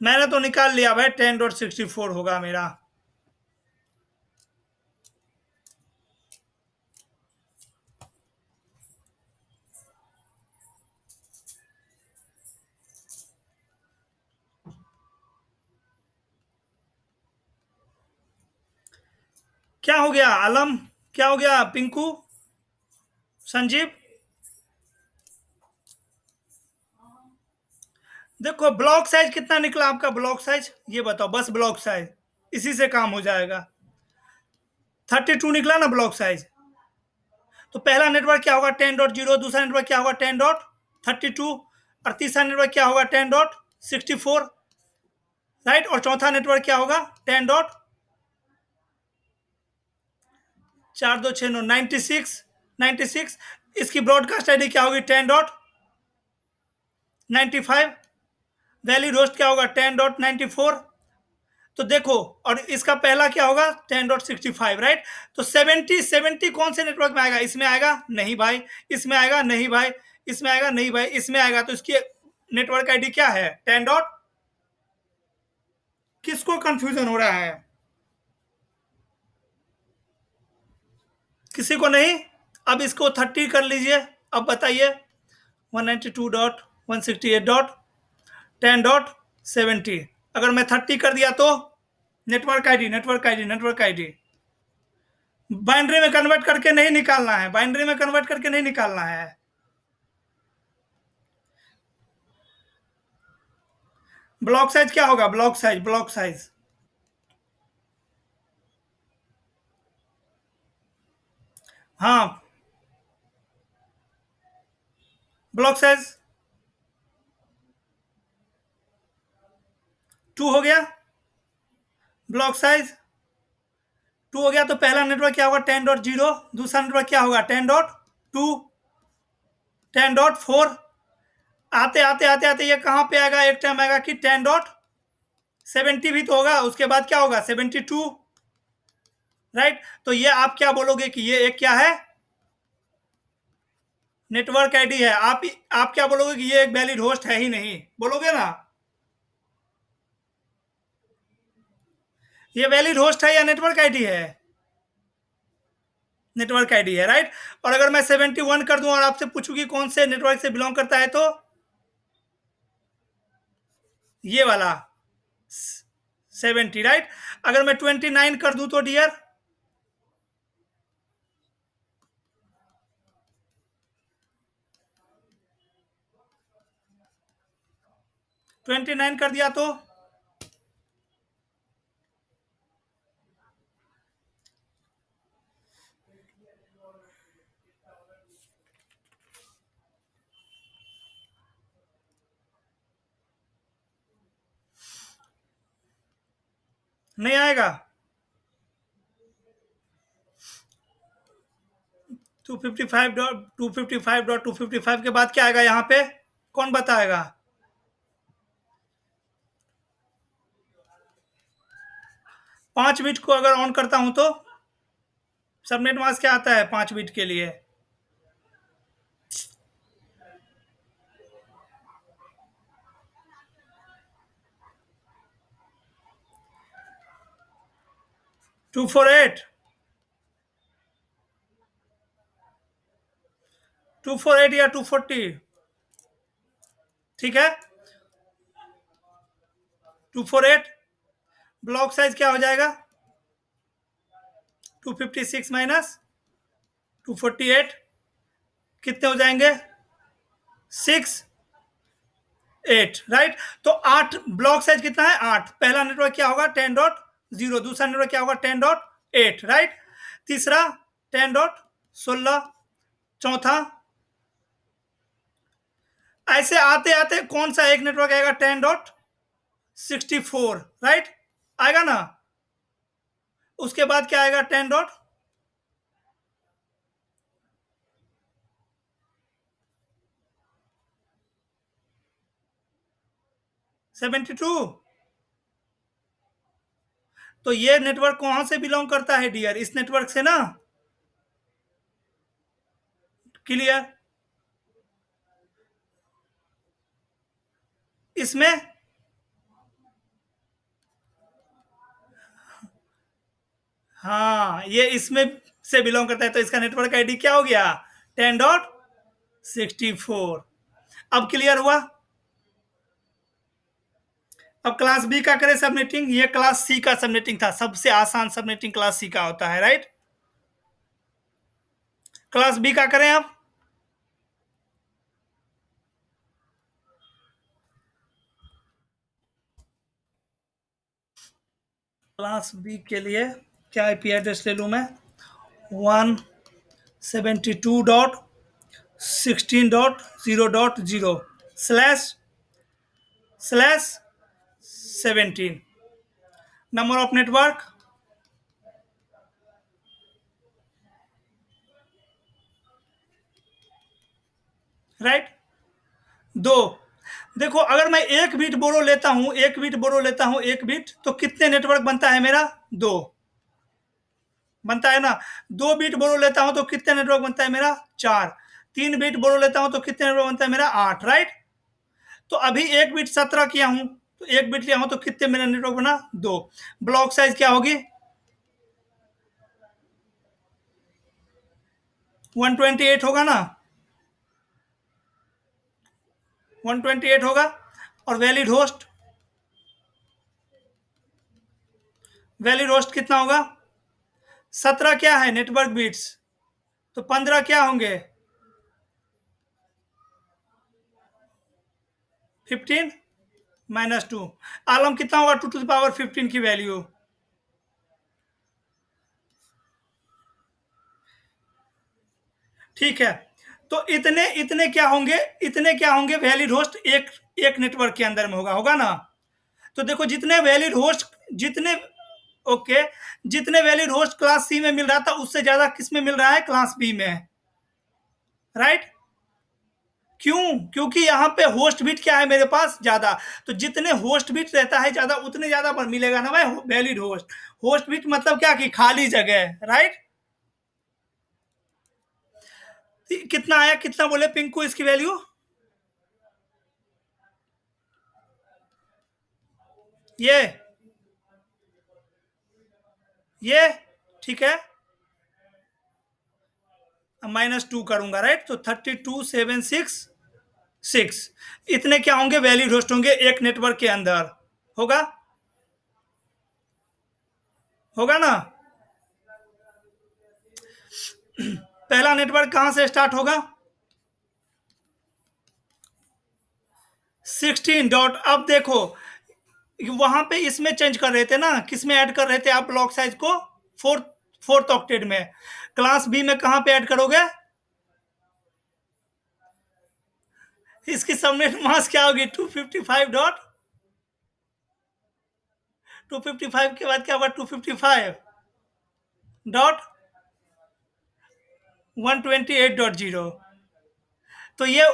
मैंने तो निकाल लिया भाई 10.64 होगा मेरा। क्या हो गया आलम, क्या हो गया पिंकू, संजीव। देखो ब्लॉक साइज कितना निकला आपका, ब्लॉक साइज ये बताओ, बस ब्लॉक साइज, इसी से काम हो जाएगा। 32 निकला ना ब्लॉक साइज, तो पहला नेटवर्क क्या होगा 10.0, दूसरा नेटवर्क क्या होगा 10.32, और तीसरा नेटवर्क क्या होगा 10.64, राइट। और चौथा नेटवर्क क्या होगा 10.4269 96। इसकी ब्रॉडकास्ट आईडी क्या होगी 10.95, वैलिड होस्ट क्या होगा 10.94। तो देखो, और इसका पहला क्या होगा 10.65, राइट। तो 70 कौन से नेटवर्क में आएगा, इसमें आएगा नहीं भाई, इसमें आएगा नहीं भाई, इसमें आएगा नहीं भाई, इसमें आएगा, तो इसकी नेटवर्क आईडी क्या है 10 डॉट, किसको कंफ्यूजन हो रहा है, किसी को नहीं। अब इसको 30 कर लीजिए, अब बताइए 192.168.10.70, अगर मैं 30 कर दिया तो network ID network ID network ID, binary में कन्वर्ट करके नहीं निकालना है, बाइनरी में कन्वर्ट करके नहीं निकालना है। ब्लॉक साइज क्या होगा, ब्लॉक साइज, ब्लॉक साइज, हाँ ब्लॉक साइज 2 हो गया, ब्लॉक साइज 2 हो गया, तो पहला नेटवर्क क्या होगा 10.0, दूसरा नेटवर्क क्या होगा 10.2, 10.4, आते आते आते आते ये कहां पे आएगा, एक टाइम आएगा कि 10.70 भी तो होगा, उसके बाद क्या होगा 72, राइट। तो ये आप क्या बोलोगे कि ये एक क्या है नेटवर्क आईडी है, आप क्या बोलोगे कि ये एक वैलिड होस्ट है ही नहीं, बोलोगे ना, ये वैलिड होस्ट है या नेटवर्क आईडी है, नेटवर्क आईडी है, राइट। और अगर मैं 71 कर दूं और आपसे पूछूं कि कौन से नेटवर्क से बिलोंग करता है, तो ये वाला 70, राइट। अगर मैं 29 कर दूं तो डियर, 29 कर दिया तो नहीं आएगा। 255.255 के बाद क्या आएगा यहाँ पे, कौन बताएगा? 5 बिट को अगर ऑन करता हूं तो सबनेट मास्क क्या आता है 5 बिट के लिए? टू फोर एट 248 या 240, ठीक है। 248 ब्लॉक साइज क्या हो जाएगा? 256 माइनस 248 कितने हो जाएंगे? 6 8, राइट। तो 8 ब्लॉक साइज कितना है? 8। पहला नेटवर्क क्या होगा? 10.0। दूसरा नेटवर्क क्या होगा? 10.8, राइट। तीसरा 10.16। चौथा ऐसे आते आते कौन सा एक नेटवर्क आएगा? 10.64, राइट, आएगा ना। उसके बाद क्या आएगा? 10.72। तो ये नेटवर्क कहां से बिलोंग करता है डियर? इस नेटवर्क से ना। क्लियर? इसमें हाँ, ये इसमें से बिलोंग करता है, तो इसका नेटवर्क आईडी क्या हो गया? 10.64। अब क्लियर हुआ? अब क्लास बी का करें सबनेटिंग। ये क्लास सी का सबनेटिंग था, सबसे आसान सबनेटिंग क्लास सी का होता है, राइट। क्लास बी का करें अब। क्लास बी के लिए क्या आईपी एड्रेस ले लूं मैं? 172.16.0.0 slash slash 17। Number of network right 2। देखो अगर मैं 1 बिट बोरो लेता हूं, 1 बिट बोरो लेता हूं, 1 बिट, तो कितने नेटवर्क बनता है मेरा? 2 बनता है ना। 2 बिट बोरो लेता हूं तो कितने नेटवर्क बनता है मेरा? 4। 3 बिट बोरो लेता हूं तो कितने नेटवर्क बनता है मेरा? 8, राइट। तो अभी 1 बिट 17 किया हूं, तो 1 बिट लिया हूं तो कितने मेरा नेटवर्क बना? 2। ब्लॉक साइज क्या होगी? 128 होगा ना, 128 होगा। और वैलिड होस्ट कितना होगा? 17 क्या है नेटवर्क बिट्स, तो 15 क्या होंगे? 15 -2। आलम कितना होगा 2 टू द पावर 15 की वैल्यू? ठीक है। तो इतने इतने क्या होंगे? इतने क्या होंगे वैलिड होस्ट एक एक नेटवर्क के अंदर में होगा ना। तो देखो जितने वैलिड होस्ट, जितने ओके, जितने वैलिड होस्ट क्लास सी में मिल रहा था उससे ज्यादा किस में मिल रहा है? क्लास बी में, राइट। क्यों? क्योंकि यहाँ पे होस्ट बिट क्या है मेरे पास? ज्यादा। तो जितने होस्ट बिट रहता है ज्यादा, उतने ज्यादा मिलेगा ना भाई वैलिड होस्ट। होस्ट बिट मतलब क्या कि खाली जगह, राइट। कितना आया? कितना बोले पिंकू इसकी वैल्यू? ये ठीक है। -2 करूंगा, राइट। तो 32,766 इतने क्या होंगे? वैलिड होस्ट होंगे एक नेटवर्क के अंदर। होगा? होगा ना। पहला नेटवर्क कहां से स्टार्ट होगा? 16 डॉट, अब देखो वहां पे इसमें चेंज कर रहे थे ना, किस में ऐड कर रहे थे आप ब्लॉक साइज को? फोर्थ फोर्थ ऑक्टेट में। क्लास बी में कहां पे ऐड करोगे? इसकी सबनेट मास क्या होगी? 255 के बाद क्या होगा? 255.128.0। तो ये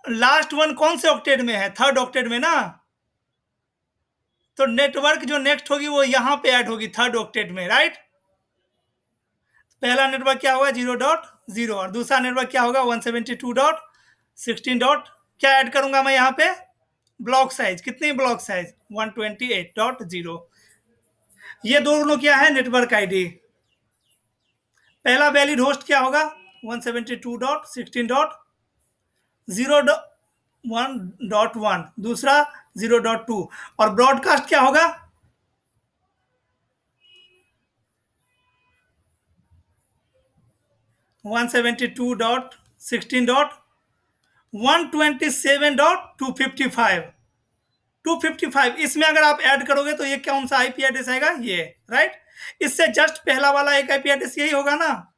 लास्ट वन कौन से ऑक्टेट में है? थर्ड ऑक्टेट में ना। तो नेटवर्क जो नेक्स्ट होगी वो यहां पे ऐड होगी थर्ड ऑक्टेट में, राइट। पहला नेटवर्क क्या होगा? 0.0, और दूसरा नेटवर्क क्या होगा? 172.16 डॉट, क्या ऐड करूंगा मैं यहाँ पे? Block size. कितनी ब्लॉक साइज? 128.0। ये दोनों क्या है? Network ID. पहला वैलिड होस्ट क्या होगा? 172.16.0.1.1, दूसरा 0.2, और ब्रॉडकास्ट क्या होगा? 172.16.127.255। 255 इसमें अगर आप ऐड करोगे तो ये कौन सा आईपी एड्रेस आएगा? ये, राइट। इससे जस्ट पहला वाला एक आईपी एड्रेस यही होगा ना।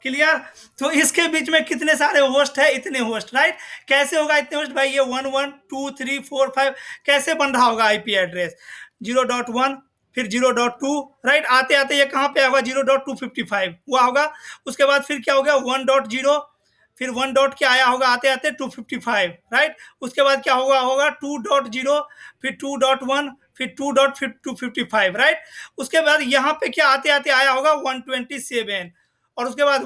क्लियर? तो इसके बीच में कितने सारे होस्ट है? इतने होस्ट, राइट। कैसे होगा इतने होस्ट भाई? ये 1 1 2 3 4 5 कैसे बन रहा होगा आईपी एड्रेस? 0.1, फिर 0.2, राइट। आते आते ये कहाँ पे होगा? 0.255 हुआ होगा। उसके बाद फिर क्या हो गया? 1.0, फिर 1 डॉट क्या आया होगा आते आते? 255, राइट। उसके बाद क्या होगा 2.0, फिर 2.1, फिर 2.255, राइट। उसके बाद यहाँ पे क्या आते आते आया होगा? 127, और उसके बाद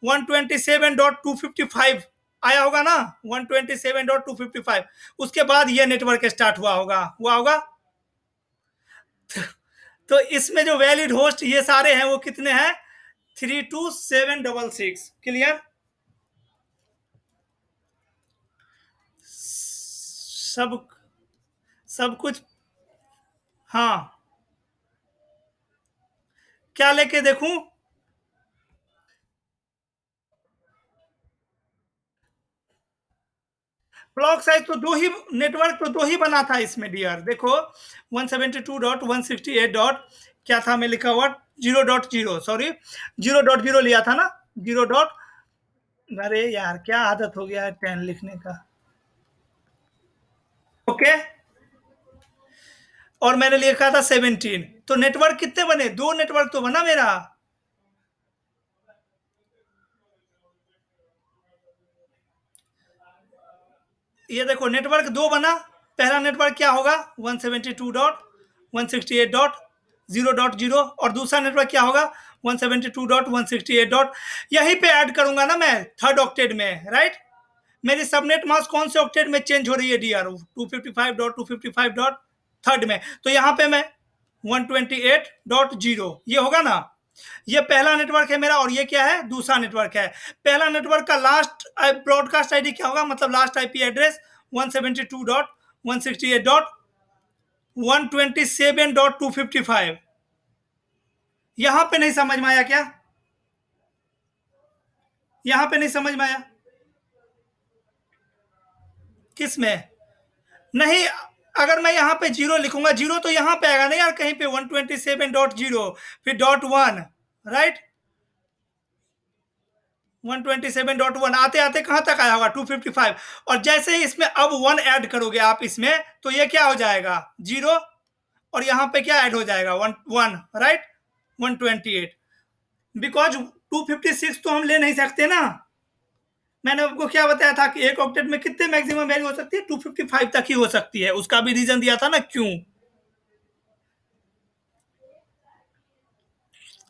127.255 आया होगा ना। 127.255, उसके बाद ये नेटवर्क स्टार्ट हुआ होगा। तो इसमें जो वैलिड होस्ट ये सारे हैं वो कितने हैं? 32766। क्लियर? सब सब कुछ। हाँ, क्या लेके देखूं? ब्लॉक साइज तो दो ही, नेटवर्क तो दो ही बना था इसमें डियर। देखो 172.168 डॉट क्या था मैं लिखा हुआ? 0.0, सॉरी 0.0 लिया था ना। 0 डॉट, अरे यार क्या आदत हो गया है 10 लिखने का। ओके, और मैंने लिखा था 17। तो नेटवर्क कितने बने? दो नेटवर्क तो बना मेरा। ये देखो नेटवर्क दो बना। पहला नेटवर्क क्या होगा? 172.168.0.0, और दूसरा नेटवर्क क्या होगा? 172.168. यहीं पे ऐड करूंगा ना मैं थर्ड ऑक्टेट में, राइट। मेरी सबनेट मास्क कौन से ऑक्टेट में चेंज हो रही है डीआर? 255.255. थर्ड में। तो यहाँ पे मैं 128.0 ये होगा ना। ये पहला नेटवर्क है मेरा, और ये क्या है? दूसरा नेटवर्क है। पहला नेटवर्क का लास्ट ब्रॉडकास्ट आईडी क्या होगा? मतलब लास्ट आईपी एड्रेस 172.168.127.255। यहां पे नहीं समझ में आया क्या? यहां पे नहीं समझ में आया? किस में? नहीं, अगर मैं यहाँ पे जीरो लिखूंगा, जीरो तो यहाँ पे आएगा नहीं यार कहीं पे। 127.0, फिर .1, राइट। 127.1 आते आते कहां तक आया होगा? 255। और जैसे ही इसमें अब 1 ऐड करोगे आप इसमें, तो ये क्या हो जाएगा? 0, और यहाँ पे क्या ऐड हो जाएगा? 1, राइट। 128, बिकॉज 256 तो हम ले नहीं सकते ना। मैंने आपको क्या बताया था कि एक ऑक्टेट में कितने मैक्सिमम वैल्यू हो सकती है? 255 तक ही हो सकती है। उसका भी रीजन दिया था ना क्यों।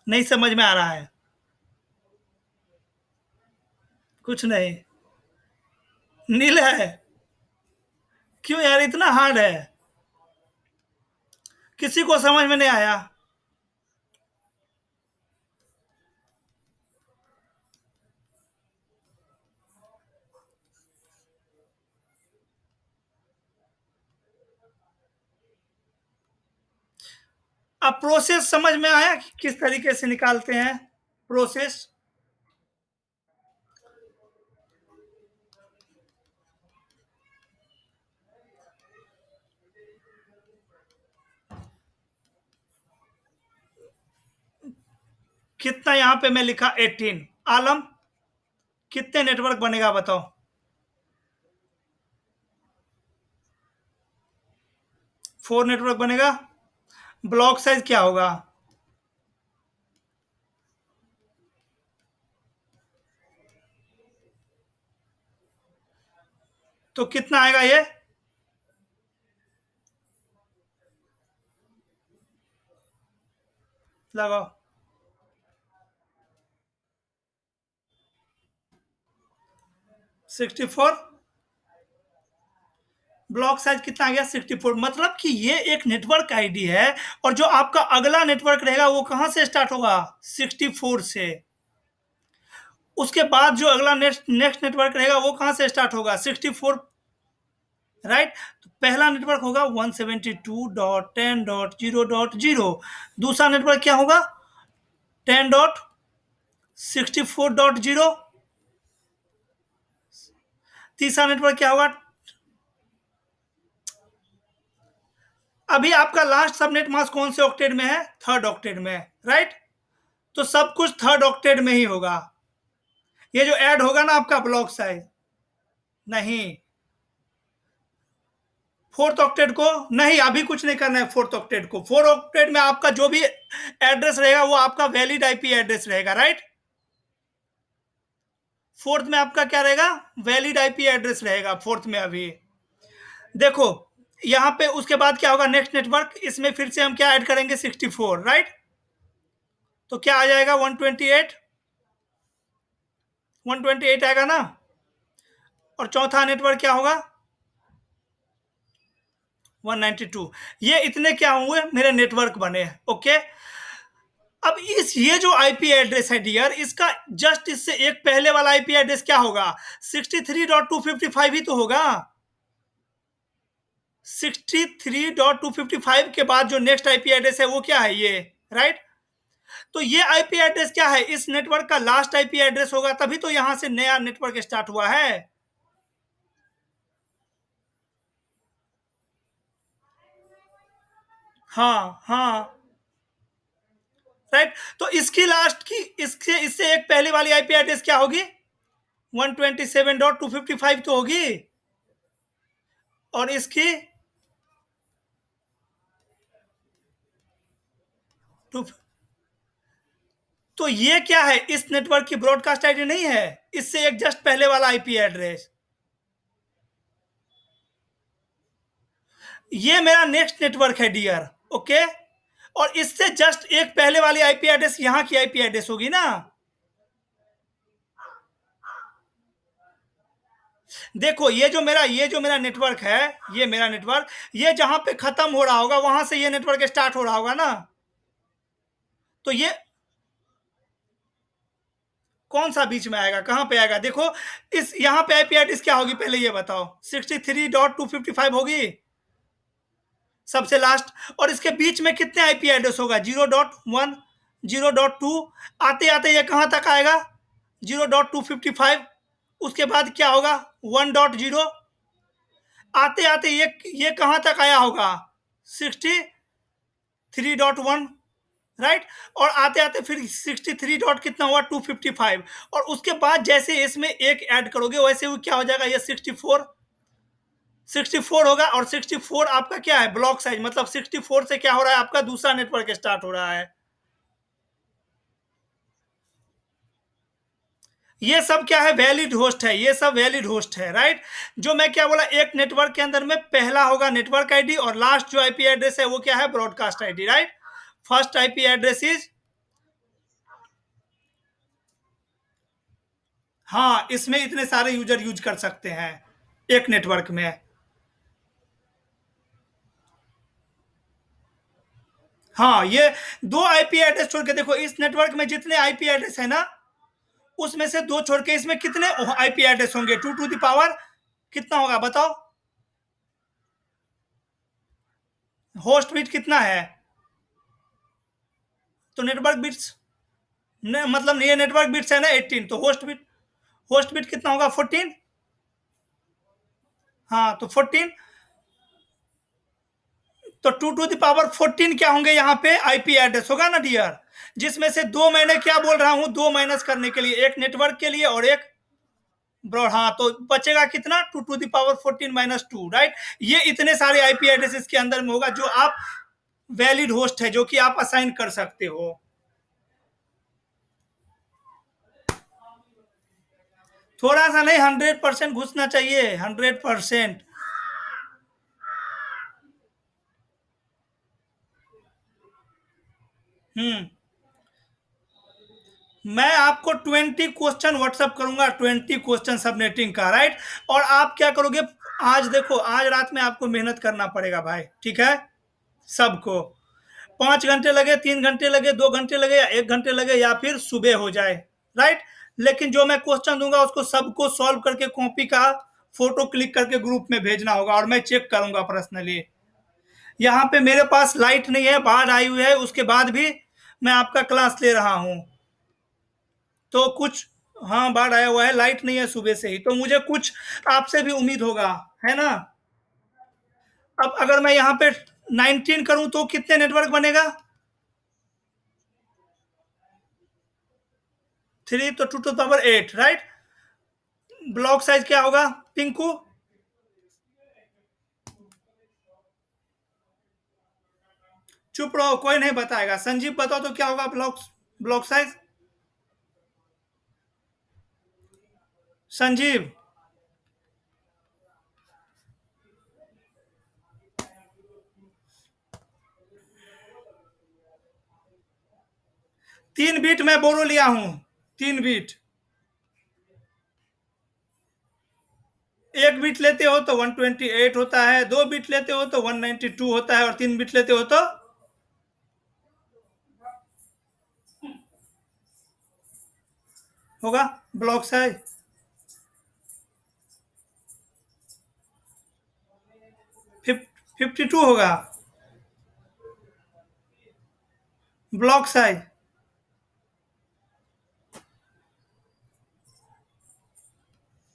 नहीं समझ में आ रहा है? कुछ नहीं। नील है? क्यों यार इतना हार्ड है? किसी को समझ में नहीं आया? अब प्रोसेस समझ में आया कि किस तरीके से निकालते हैं? प्रोसेस कितना यहां पे मैं लिखा 18। आलम कितने नेटवर्क बनेगा बताओ? 4 नेटवर्क बनेगा। ब्लॉक साइज क्या होगा? तो कितना आएगा ये? लगाओ। 64। ब्लॉक साइज कितना आ गया? 64। मतलब कि ये एक नेटवर्क आईडी है, और जो आपका अगला नेटवर्क रहेगा वो कहां से स्टार्ट होगा? 64 से। उसके बाद जो अगला नेक्स्ट नेक्स्ट नेटवर्क रहेगा वो कहां से स्टार्ट होगा? 64। राइट। तो पहला नेटवर्क होगा 172.10.0.0। दूसरा नेटवर्क क्या होगा? 10.64.0। तीसरा नेटवर्क क्या होगा? अभी आपका लास्ट सबनेट मास्क कौन से ऑक्टेट में है? थर्ड ऑक्टेट में। राइट। तो सब कुछ थर्ड ऑक्टेट में ही होगा। ये जो ऐड होगा ना आपका ब्लॉक साइज, नहीं, फोर्थ ऑक्टेट को नहीं, अभी कुछ नहीं करना है। फोर्थ ऑक्टेट को, फोर्थ ऑक्टेट में आपका जो भी एड्रेस रहेगा वो आपका वैलिड आईपी एड्रेस रहेगा। राइट। फोर्थ में आपका क्या रहेगा? वैलिड आईपी एड्रेस रहेगा फोर्थ में। अभी देखो यहां पे उसके बाद क्या होगा? नेक्स्ट नेटवर्क, इसमें फिर से हम क्या ऐड करेंगे? 64। राइट। तो क्या आ जाएगा? 128। 128 आएगा ना। और चौथा नेटवर्क क्या होगा? 192। ये इतने क्या हुए? मेरे नेटवर्क बने। ओके। अब इस ये जो आईपी एड्रेस है डियर, इसका जस्ट इससे एक पहले वाला आईपी एड्रेस क्या होगा? 63.255 ही तो होगा। 63.255 के बाद जो नेक्स्ट आईपी एड्रेस है वो क्या है? ये। राइट। तो ये आईपी एड्रेस क्या है? इस नेटवर्क का लास्ट आईपी एड्रेस होगा, तभी तो यहां से नया नेटवर्क स्टार्ट हुआ है। हाँ हाँ। राइट। तो इसकी लास्ट की, इसके इससे एक पहले वाली आईपी एड्रेस क्या होगी? 127.255 तो होगी। और इसकी टू। तो ये क्या है? इस नेटवर्क की ब्रॉडकास्ट आईडी नहीं है, इससे एक जस्ट पहले वाला आईपी एड्रेस। ये मेरा नेक्स्ट नेटवर्क है डियर। ओके। और इससे जस्ट एक पहले वाली आईपी एड्रेस यहां की आईपी एड्रेस होगी ना। देखो ये जो मेरा नेटवर्क है, ये मेरा नेटवर्क, ये जहां पे खत्म हो रहा होगा वहां से ये नेटवर्क स्टार्ट हो रहा होगा ना। तो ये कौन सा बीच में आएगा? कहां पे आएगा? देखो इस यहां पे आईपी एड्रेस क्या होगी पहले ये बताओ? 63.255 होगी सबसे लास्ट। और इसके बीच में कितने आईपी एड्रेस होगा? 0.1, 0.2। आते आते ये कहां तक आएगा? 0.255। उसके बाद क्या होगा? 1.0। आते आते ये कहां तक आया होगा? 63.1। राइट। और आते आते फिर 63 डॉट कितना हुआ? 255। और उसके बाद जैसे इसमें एक ऐड करोगे वैसे वो क्या हो जाएगा? ये 64 होगा। और 64 आपका क्या है? Block size. मतलब 64 से क्या हो रहा है? आपका दूसरा नेटवर्क स्टार्ट हो रहा है। ये सब क्या है? वैलिड होस्ट है। ये सब वैलिड होस्ट है। राइट। जो मैं क्या बोला, एक नेटवर्क के अंदर में पहला होगा नेटवर्क आईडी, और लास्ट जो आईपी एड्रेस है वो क्या है? Broadcast ID. Right. First IP address is, हाँ, इसमें इतने सारे यूजर यूज कर सकते हैं एक नेटवर्क में। हाँ, ये दो आईपी एड्रेस छोड़ के देखो, इस नेटवर्क में जितने आईपी एड्रेस है ना, उसमें से दो छोड़ के इसमें कितने आईपी एड्रेस होंगे? 2 टू द पावर कितना होगा बताओ? होस्ट बिट कितना है? तो नेटवर्क बिट्स मतलब ये नेटवर्क बिट्स है ना 18, तो होस्ट बिट कितना होगा? 14। हाँ, तो 14। तो 2 to the power 14 क्या होंगे यहाँ पे आईपी एड्रेस होगा ना डियर, जिसमें से दो मैंने क्या बोल रहा हूं, दो माइनस करने के लिए, एक नेटवर्क के लिए और एक ब्रॉड। हाँ, तो बचेगा कितना 2 to the power 14 - 2, राइट। ये इतने सारे आईपी एड्रेस इसके अंदर में होगा जो आप वैलिड होस्ट है, जो कि आप असाइन कर सकते हो। थोड़ा सा नहीं, 100% घुसना चाहिए, 100%। हम्म मैं आपको 20 क्वेश्चन व्हाट्सअप करूंगा, 20 क्वेश्चन सबनेटिंग का, राइट। और आप क्या करोगे, आज देखो, आज रात में आपको मेहनत करना पड़ेगा भाई, ठीक है, सबको। 5 घंटे लगे, 3 घंटे लगे, 2 घंटे लगे, या 1 घंटे लगे, या फिर सुबह हो जाए, राइट। लेकिन जो मैं क्वेश्चन दूंगा उसको सबको सॉल्व करके कॉपी का फोटो क्लिक करके ग्रुप में भेजना होगा, और मैं चेक करूंगा पर्सनली। यहाँ पे मेरे पास लाइट नहीं है, बाढ़ आई हुई है, उसके बाद भी मैं आपका क्लास ले रहा हूँ। तो कुछ, हाँ, बाढ़ आया हुआ है, लाइट नहीं है सुबह से ही, तो मुझे कुछ आपसे भी उम्मीद होगा, है ना। अब अगर मैं यहाँ पे 19 करूं तो कितने नेटवर्क बनेगा, 3, तो 2 to the power 8, right. Block size क्या होगा पिंकू, चुप रहो, कोई नहीं बताएगा। संजीव बताओ तो क्या होगा block, block size, Sanjeev. 3 bit मैं बोरो लिया हूं, 3 बीट। 1 बीट लेते हो तो 128 होता है, 2 बीट लेते हो तो 192 होता है, और 3 बीट लेते हो तो होगा ब्लॉक साइज 52 होगा, ब्लॉक साइज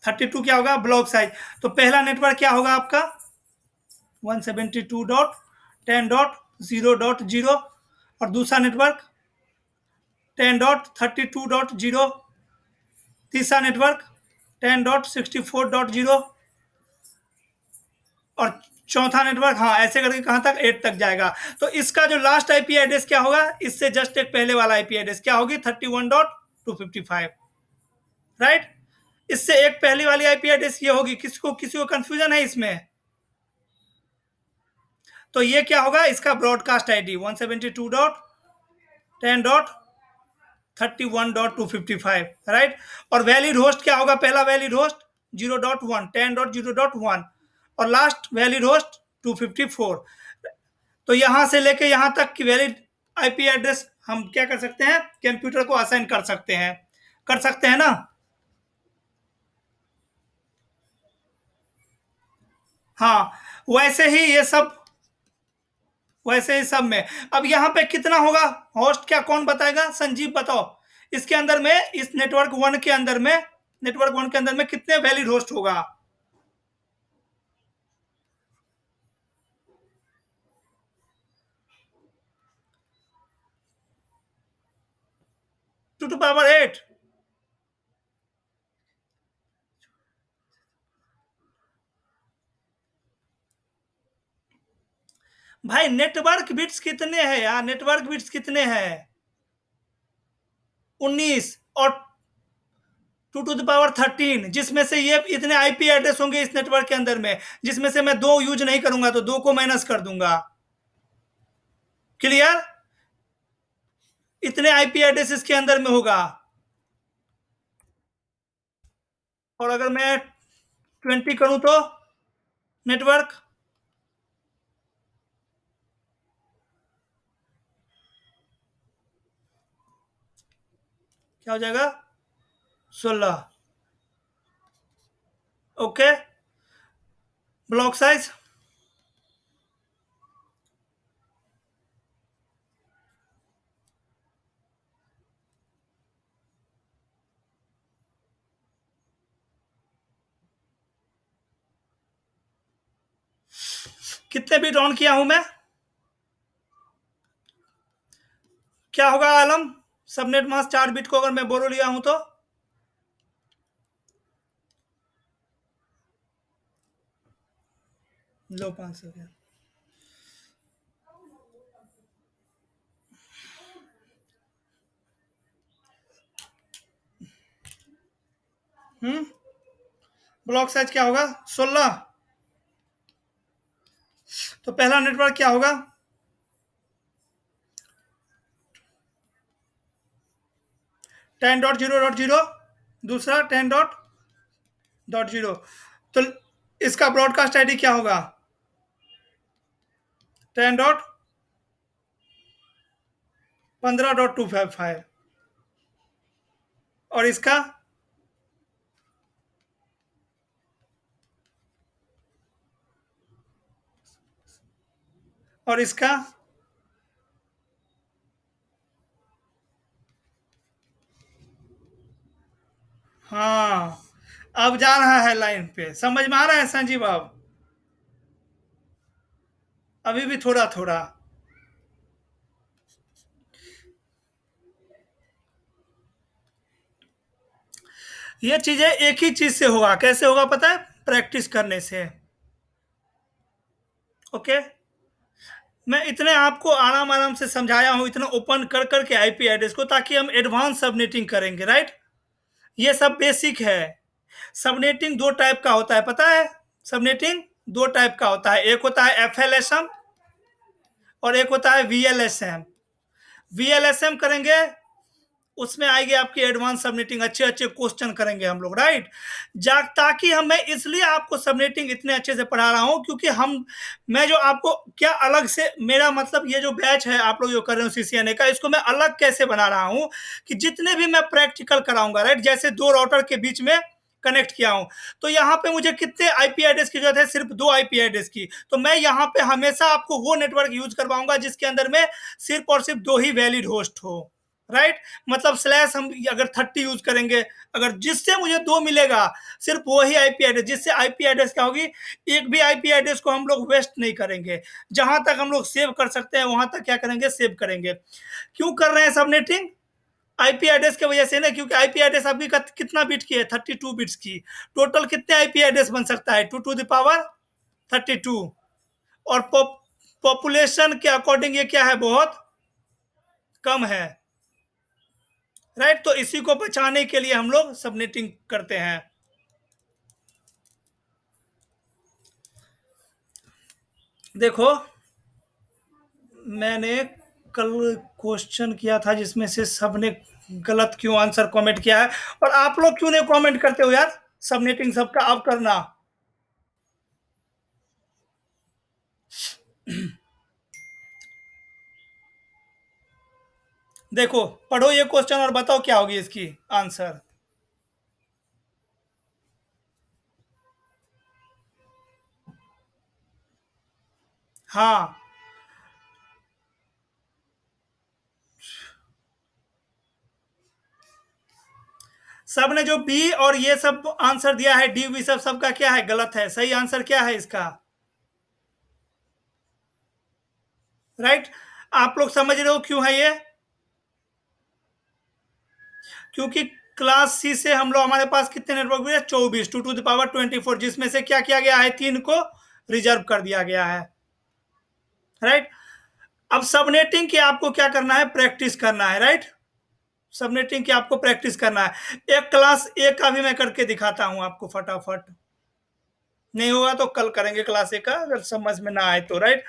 32 क्या होगा ब्लॉक साइज। तो पहला नेटवर्क क्या होगा आपका 172.10.0.0, और दूसरा नेटवर्क 10.32.0, तीसरा नेटवर्क 10.64.0, और चौथा नेटवर्क, हाँ, ऐसे करके कहां तक 8 तक जाएगा। तो इसका जो लास्ट आईपी एड्रेस क्या होगा, इससे जस्ट एक पहले वाला आईपी एड्रेस क्या होगी 31.255, राइट। इससे एक पहली वाली आईपी एड्रेस ये होगी, किसी को कंफ्यूजन है इसमें, तो ये क्या होगा इसका ब्रॉडकास्ट आईडी 172.10.31.255, राइट। और वैलिड होस्ट क्या होगा, पहला वैलिड होस्ट 0.1, 10.0.1, और लास्ट वैलिड होस्ट 254। तो यहां से लेके यहां तक की वैलिड आईपी एड्रेस हम क्या कर सकते हैं, कंप्यूटर को असाइन कर सकते हैं, कर सकते हैं ना। हाँ, वैसे ही ये सब, वैसे ही सब में। अब यहाँ पे कितना होगा होस्ट, क्या कौन बताएगा, संजीव बताओ। इसके अंदर में, इस नेटवर्क वन के अंदर में, नेटवर्क वन के अंदर में कितने वैलिड होस्ट होगा, 2 to the power 8। भाई नेटवर्क बिट्स कितने हैं यार, नेटवर्क बिट्स कितने हैं, 19, और 2 to the power 13, जिसमें से ये इतने आईपी एड्रेस होंगे इस नेटवर्क के अंदर में, जिसमें से मैं 2 यूज नहीं करूंगा तो 2 को माइनस कर दूंगा, क्लियर। इतने आईपी एड्रेस इसके अंदर में होगा। और अगर मैं 20 करूं तो नेटवर्क क्या हो जाएगा 16, ओके। ब्लॉक साइज कितने बिट ऑन किया हूं मैं, क्या होगा आलम? सबनेट मास्क 4 बिट को अगर मैं बोलो लिया हूं तो लो 500 का। ब्लॉक साइज क्या होगा? 16। तो पहला नेटवर्क क्या होगा? 10.0.0, दूसरा 10.0. तो इसका ब्रॉडकास्ट आईडी क्या होगा? 10.15.255। और इसका और इसका हाँ, अब जा रहा है लाइन पे, समझ में आ रहा है संजीव? अब अभी भी थोड़ा थोड़ा। ये चीजें एक ही चीज से होगा। कैसे होगा पता है? प्रैक्टिस करने से। ओके, मैं इतने आपको आराम आराम से समझाया हूं, इतना ओपन कर करके आईपी एड्रेस को, ताकि हम एडवांस सबनेटिंग करेंगे, राइट? ये सब बेसिक है। सबनेटिंग दो टाइप का होता है, पता है? सबनेटिंग दो टाइप का होता है, एक होता है एफएलएसएम और एक होता है वीएलएसएम। वीएलएसएम करेंगे, उसमें आएगी आपकी एडवांस सबनेटिंग, अच्छे अच्छे क्वेश्चन करेंगे हम लोग, राइट? ताकि हम, मैं इसलिए आपको सबनेटिंग इतने अच्छे से पढ़ा रहा हूं, क्योंकि मैं जो आपको क्या अलग से, मेरा मतलब ये जो बैच है आप लोग जो कर रहे हो सीसीएनए का, इसको मैं अलग कैसे बना रहा हूं कि जितने भी मैं प्रैक्टिकल कराऊंगा, राइट? जैसे दो राउटर के बीच में कनेक्ट किया हूं, तो यहाँ पे मुझे कितने आईपी एड्रेस की जरूरत है? सिर्फ 2 आईपी एड्रेस की। तो मैं यहाँ पे हमेशा आपको वो नेटवर्क यूज करवाऊंगा जिसके अंदर में सिर्फ और सिर्फ 2 ही वैलिड होस्ट हो, राइट? मतलब स्लैश हम अगर 30 यूज करेंगे, अगर जिससे मुझे 2 मिलेगा, सिर्फ वही आईपी एड्रेस, जिससे आईपी एड्रेस क्या होगी, एक भी आईपी एड्रेस को हम लोग वेस्ट नहीं करेंगे। जहां तक हम लोग सेव कर सकते हैं वहां तक क्या करेंगे? सेव करेंगे। क्यों कर रहे हैं सबनेटिंग? आईपी एड्रेस की वजह से ना, क्योंकि आईपी एड्रेस आपकी कितना बिट की है? 32 बिट्स की। टोटल कितने आईपी एड्रेस बन सकता है? 2 टू द पावर 32। और पॉपुलेशन के अकॉर्डिंग ये क्या है? बहुत कम है, राइट? तो इसी को बचाने के लिए हम लोग सबनेटिंग करते हैं। देखो, मैंने कल क्वेश्चन किया था जिसमें से सबने गलत क्यों आंसर कमेंट किया है, और आप लोग क्यों नहीं कमेंट करते हो यार? सबनेटिंग सबका अब करना। देखो, पढ़ो ये क्वेश्चन और बताओ क्या होगी इसकी आंसर। हाँ, सब ने जो बी और ये सब आंसर दिया है, डी वी सब, सबका क्या है? गलत है। सही आंसर क्या है इसका? राइट? आप लोग समझ रहे हो क्यों है ये? क्योंकि क्लास सी से हम लोग, हमारे पास कितने नेटवर्क भी है? 24, 2 टू द पावर 24, जिसमें से क्या किया गया है? 3 को रिजर्व कर दिया गया है, राइट? अब सबनेटिंग की आपको क्या करना है? प्रैक्टिस करना है, राइट? सबनेटिंग की आपको प्रैक्टिस करना है। एक क्लास ए का भी मैं करके दिखाता हूं आपको फटाफट। नहीं होगा तो कल करेंगे क्लास ए का, अगर समझ में ना आए तो, राइट?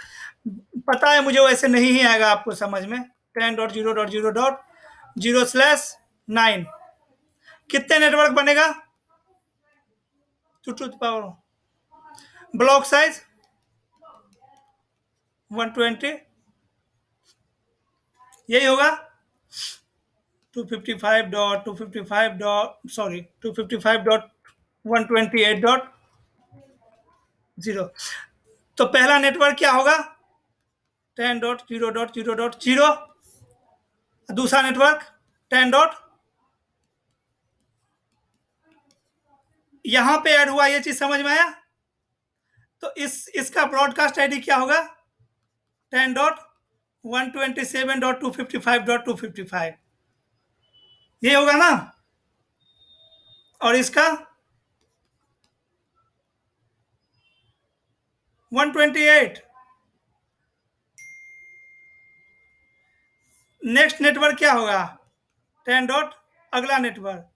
पता है मुझे वैसे नहीं ही आएगा आपको समझ में। 10.0.0.0/9 कितने नेटवर्क बनेगा? 2 to the power. Block size 120, यही होगा। 255 डॉट सॉरी 255.128.0। तो पहला नेटवर्क क्या होगा? 10.0.0.0। दूसरा नेटवर्क 10 डॉट, यहां पे ऐड हुआ, ये चीज समझ में आया? तो इसका ब्रॉडकास्ट आईडी क्या होगा? 10 डॉट 127.255.255 ये होगा ना। और इसका 128। नेक्स्ट नेटवर्क क्या होगा? 10 डॉट अगला नेटवर्क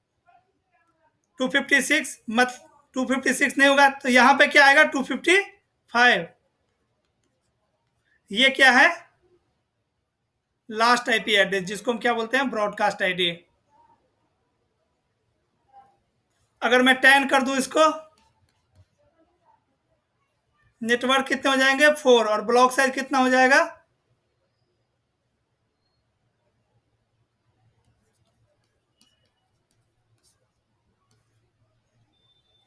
256, मत 256 नहीं होगा तो यहां पे क्या आएगा? 255। ये क्या है? लास्ट आईपी एड्रेस, जिसको हम क्या बोलते हैं? Broadcast ID. अगर मैं 10 कर दूं इसको, नेटवर्क कितने हो जाएंगे? 4। और ब्लॉक साइज कितना हो जाएगा?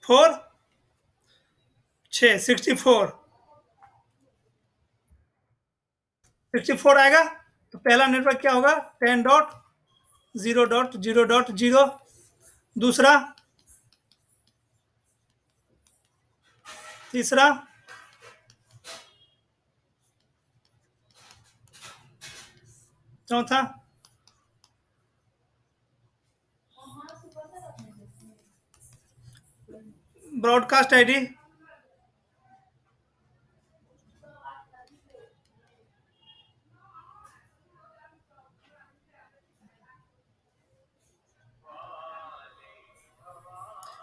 4 6 64 आएगा। तो पहला नेटवर्क क्या होगा? 10.0.0.0। दूसरा, तीसरा, चौथा, ब्रॉडकास्ट आईडी।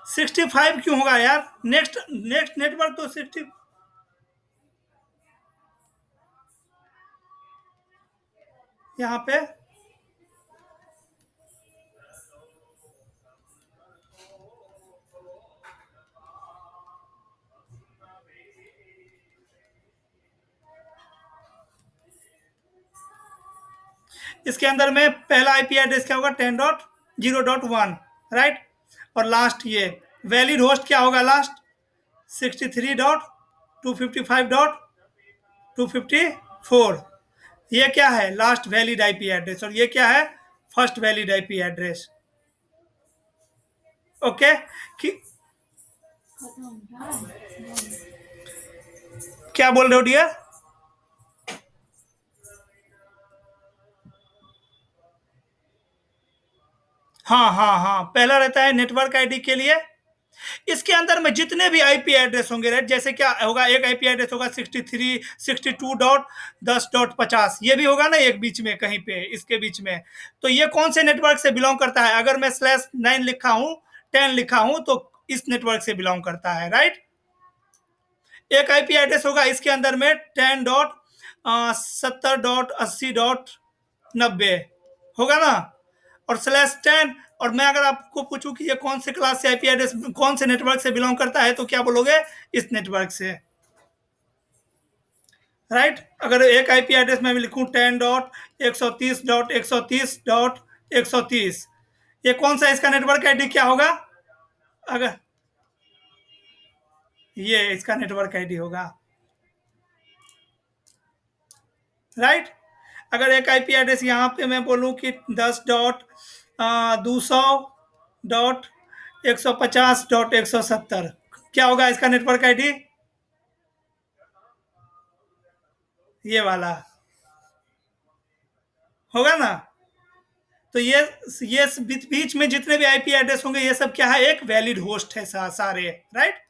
सिक्सटी फाइव क्यों होगा यार? नेक्स्ट नेक्स्ट नेटवर्क तो 60। यहाँ पे इसके अंदर में पहला आईपी एड्रेस क्या होगा? 10.0.1, राइट। और लास्ट ये वैलिड होस्ट क्या होगा? लास्ट 63.255.254। ये क्या है? Last valid IP address. और ये क्या है? First valid IP address. Okay कि क्या बोल रहे हो डियर? हाँ हाँ हाँ, पहला रहता है नेटवर्क आईडी के लिए। इसके अंदर में जितने भी आईपी एड्रेस होंगे, राइट, जैसे क्या होगा? एक आईपी एड्रेस होगा 63 62.10.50, ये भी होगा ना एक बीच में कहीं पे, इसके बीच में। तो ये कौन से नेटवर्क से बिलोंग करता है? अगर मैं /9 लिखा हूं, 10 लिखा हूं, तो इस नेटवर्क से बिलोंग करता है, राइट। एक आईपी एड्रेस होगा इसके अंदर में 10.70.80.90 होगा ना। और /10। और मैं अगर आपको पूछूं कि ये कौन से क्लास से आईपी एड्रेस, कौन से नेटवर्क से बिलोंग करता है, तो क्या बोलोगे? इस नेटवर्क से, राइट। अगर एक आईपी एड्रेस मैं लिखूं 10.130.130.130, ये कौन सा इसका नेटवर्क आईडी क्या होगा? अगर ये इसका नेटवर्क आईडी होगा, राइट। अगर एक आईपी एड्रेस यहाँ पे मैं बोलूँ कि 10.200.150.170, क्या होगा इसका नेटवर्क आईडी? ये वाला होगा ना। तो ये बीच में जितने भी आईपी एड्रेस होंगे, ये सब क्या है? एक वैलिड होस्ट है सारे, राइट।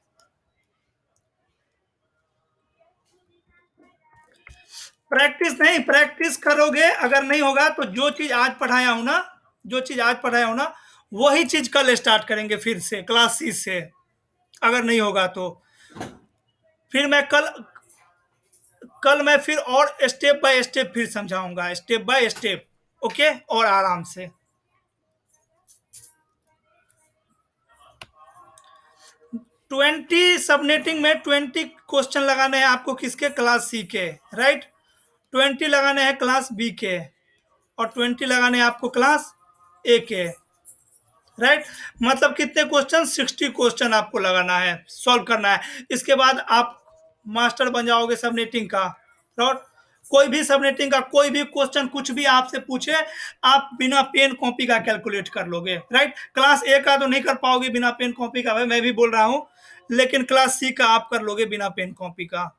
प्रैक्टिस नहीं, प्रैक्टिस करोगे। अगर नहीं होगा तो जो चीज आज पढ़ाया हूं ना, जो चीज आज पढ़ाया हूं ना, वही चीज कल स्टार्ट करेंगे फिर से क्लास 6 से। अगर नहीं होगा तो फिर मैं कल मैं फिर और स्टेप बाय स्टेप फिर समझाऊंगा, स्टेप बाय स्टेप। ओके, और आराम से। 20 सबनेटिंग में 20 क्वेश्चन लगाने हैं आपको, किसके? क्लास सी के, राइट। 20 लगाने हैं क्लास बी के, और 20 लगाने हैं आपको क्लास ए के, राइट। मतलब कितने क्वेश्चन? 60 क्वेश्चन आपको लगाना है, सॉल्व करना है। इसके बाद आप मास्टर बन जाओगे सबनेटिंग का, राइट। कोई भी सबनेटिंग का कोई भी क्वेश्चन कुछ भी आपसे पूछे, आप बिना पेन कॉपी का कैलकुलेट कर लोगे, राइट। क्लास ए का तो नहीं कर पाओगे बिना पेन कॉपी का, मैं भी बोल रहा हूं, लेकिन क्लास सी का आप कर लोगे बिना पेन कॉपी का।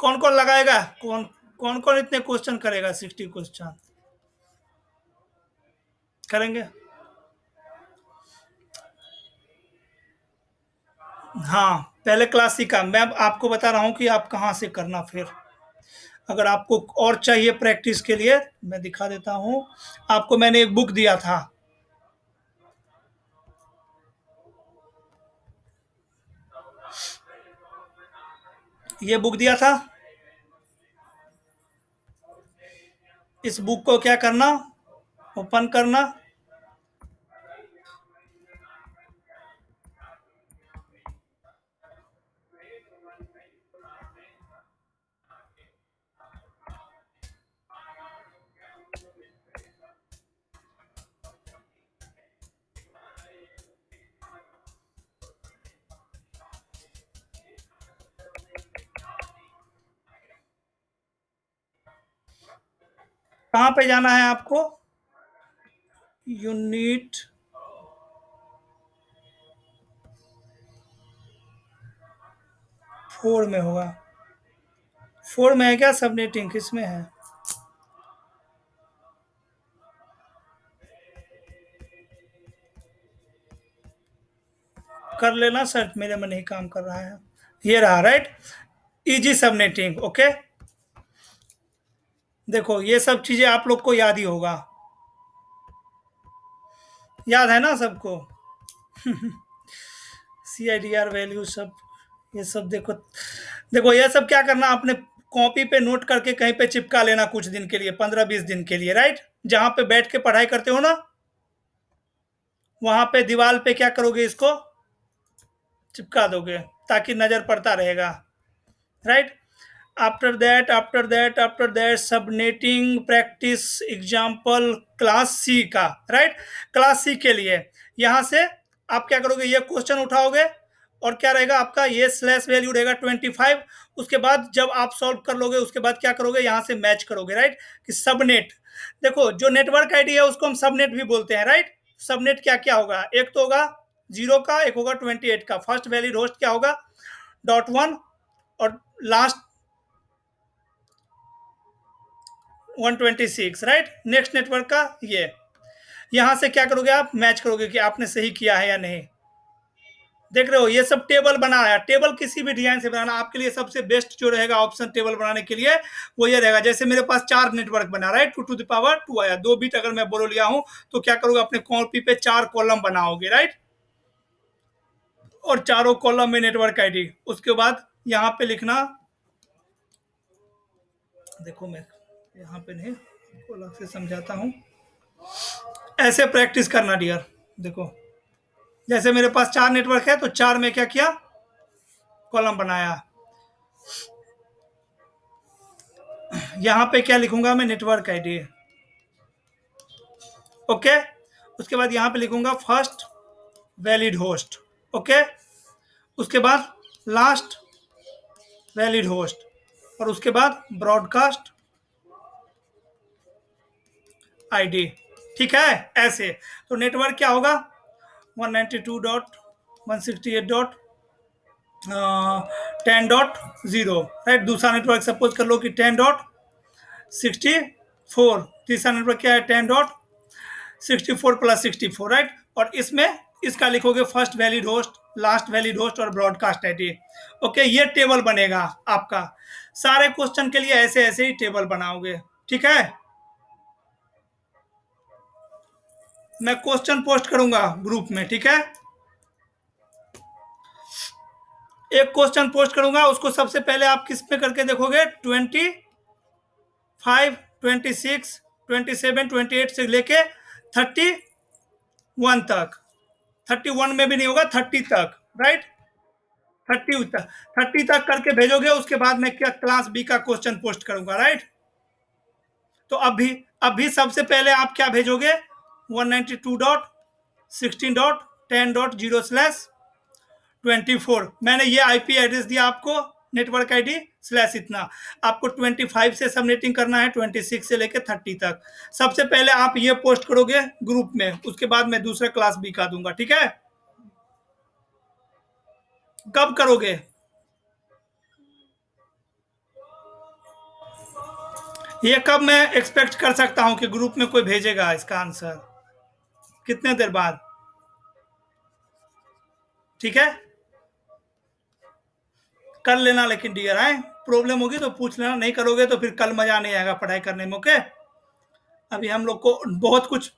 कौन कौन लगाएगा? कौन कौन कौन इतने क्वेश्चन करेगा? 60 क्वेश्चन करेंगे। हाँ, पहले क्लास सीखा। मैं अब आपको बता रहा हूँ कि आप कहाँ से करना। फिर अगर आपको और चाहिए प्रैक्टिस के लिए, मैं दिखा देता हूँ आपको। मैंने एक बुक दिया था, ये बुक दिया था। इस बुक को क्या करना, ओपन करना। कहाँ पे जाना है आपको? यूनिट 4 में होगा। 4 में है क्या सबनेटिंग? किसमें है? कर लेना सर्च, मेरे में नहीं काम कर रहा है। ये रहा, राइट। Easy subnetting. ओके, देखो ये सब चीजें आप लोग को याद ही होगा। याद है ना सबको? CIDR वैल्यू सब, ये सब देखो। देखो ये सब क्या करना, आपने कॉपी पे नोट करके कहीं पे चिपका लेना कुछ दिन के लिए, 15-20 दिन के लिए, राइट। जहां पे बैठ के पढ़ाई करते हो ना, वहां पे दीवार पे क्या करोगे, इसको चिपका दोगे ताकि नजर पड़ता रहेगा, right. After that subnetting practice example class C का, राइट। क्लास सी के लिए यहां से आप क्या करोगे, ये क्वेश्चन उठाओगे और क्या रहेगा आपका, ये स्लैश वैल्यू रहेगा 25। उसके बाद जब आप सॉल्व कर लोगे, उसके बाद क्या करोगे, यहां से मैच करोगे, राइट। कि सबनेट, देखो जो नेटवर्क आईडी है उसको हम सबनेट भी बोलते हैं, राइट। सबनेट क्या क्या होगा, एक तो होगा 0 का, एक होगा 28 का। फर्स्ट वैलिड होस्ट क्या होगा, .1, और लास्ट 126, राइट। नेक्स्ट नेटवर्क का ये, यहां से क्या करोगे, आप मैच करोगे कि आपने सही किया है या नहीं। देख रहे हो, ये सब टेबल बना है। टेबल किसी भी डिजाइन से बनाना आपके लिए सबसे बेस्ट जो रहेगा ऑप्शन टेबल बनाने के लिए, वो ये रहेगा। जैसे मेरे पास 4 नेटवर्क बना, राइट। 2 आया, 2 बिट अगर मैं बोल लिया हूं तो क्या करोगे, अपने कॉपी पे 4 कॉलम बनाओगे, राइट। और चारों कॉलम में नेटवर्क आईडी। उसके बाद यहाँ पे लिखना, देखो मैं यहाँ पे नहीं, आपको अलग से समझाता हूँ। ऐसे प्रैक्टिस करना डियर। देखो जैसे मेरे पास 4 नेटवर्क है तो 4 में क्या किया, कॉलम बनाया। यहाँ पे क्या लिखूंगा मैं, नेटवर्क आईडी। ओके, उसके बाद यहाँ पे लिखूंगा फर्स्ट वैलिड होस्ट। ओके, उसके बाद लास्ट वैलिड होस्ट, और उसके बाद ब्रॉडकास्ट आईडी। ठीक है, ऐसे। तो नेटवर्क क्या होगा, 192.168.10.0, राइट। दूसरा नेटवर्क सपोज कर लो कि 10.64। तीसरा नेटवर्क क्या है, 10.64 प्लस 64, राइट। और इसमें इसका लिखोगे first valid host, last valid host और ब्रॉडकास्ट आईडी। ओके, ये टेबल बनेगा आपका। सारे क्वेश्चन के लिए ऐसे ऐसे ही टेबल बनाओगे, ठीक है। मैं क्वेश्चन पोस्ट करूंगा ग्रुप में, ठीक है। एक क्वेश्चन पोस्ट करूंगा, उसको सबसे पहले आप किस पे करके देखोगे, 25, 26, 27, 28 से लेके 31 तक। 31 में भी नहीं होगा, 30 तक, राइट। 30 तक करके भेजोगे। उसके बाद मैं क्या क्लास बी का क्वेश्चन पोस्ट करूंगा, राइट। तो अभी सबसे पहले आप क्या भेजोगे, 192.16.10.0/24। मैंने ये आईपी एड्रेस दिया आपको, नेटवर्क आईडी स्लैश इतना। आपको 25 से सबनेटिंग करना है, 26 से लेकर 30 तक। सबसे पहले आप ये पोस्ट करोगे ग्रुप में, उसके बाद मैं दूसरा क्लास बी का दूंगा, ठीक है। कब करोगे, ये कब मैं एक्सपेक्ट कर सकता हूं कि ग्रुप में कोई भेजेगा इसका आंसर? कितने देर बाद? ठीक है, कर लेना लेकिन डियर है, प्रॉब्लम होगी तो पूछ लेना, नहीं करोगे तो फिर कल मजा नहीं आएगा पढ़ाई करने में। ओके, अभी हम लोग को बहुत कुछ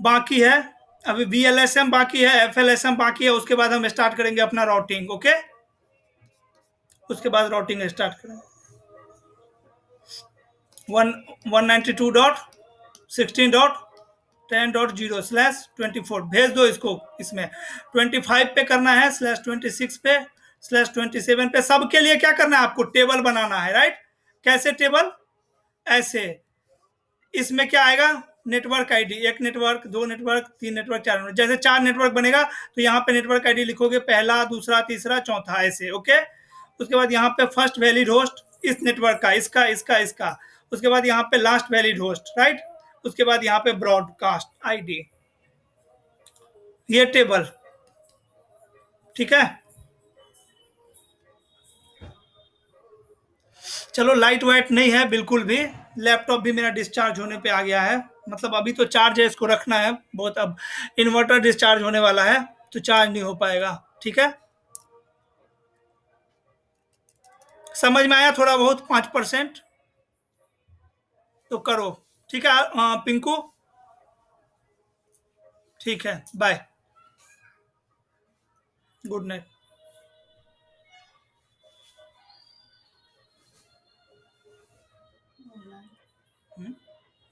बाकी है, अभी VLSM बाकी है, FLSM बाकी है, उसके बाद हम स्टार्ट करेंगे अपना राउटिंग। ओके, उसके बाद राउटिंग स्टार्ट करेंगे। 192.16.10.0/24 भेज दो इसको, इसमें 25 पे करना है, /26 पे, /27 पे, सबके लिए क्या करना है आपको? टेबल बनाना है, राइट? कैसे टेबल? ऐसे, इसमें क्या आएगा? नेटवर्क आईडी, एक नेटवर्क, दो नेटवर्क, तीन नेटवर्क, चार नेटवर्क, जैसे 4 नेटवर्क बनेगा तो यहाँ पे नेटवर्क आईडी लिखोगे, पहला, दूसरा, तीसरा, चौथा, ऐसे। ओके, उसके बाद यहाँ पे फर्स्ट वैलिड होस्ट इस नेटवर्क का, इसका, इसका, इसका, उसके बाद यहाँ पे लास्ट वैलिड होस्ट, राइट? उसके बाद यहाँ पे ब्रॉडकास्ट आईडी, ये टेबल, ठीक है। चलो, लाइट वाइट नहीं है बिल्कुल भी, लैपटॉप भी मेरा डिस्चार्ज होने पे आ गया है, मतलब अभी तो चार्ज है, इसको रखना है बहुत, अब इन्वर्टर डिस्चार्ज होने वाला है तो चार्ज नहीं हो पाएगा, ठीक है। समझ में आया थोड़ा बहुत? 5% तो करो, ठीक है। पिंकू, ठीक है, बाय, गुड नाइट।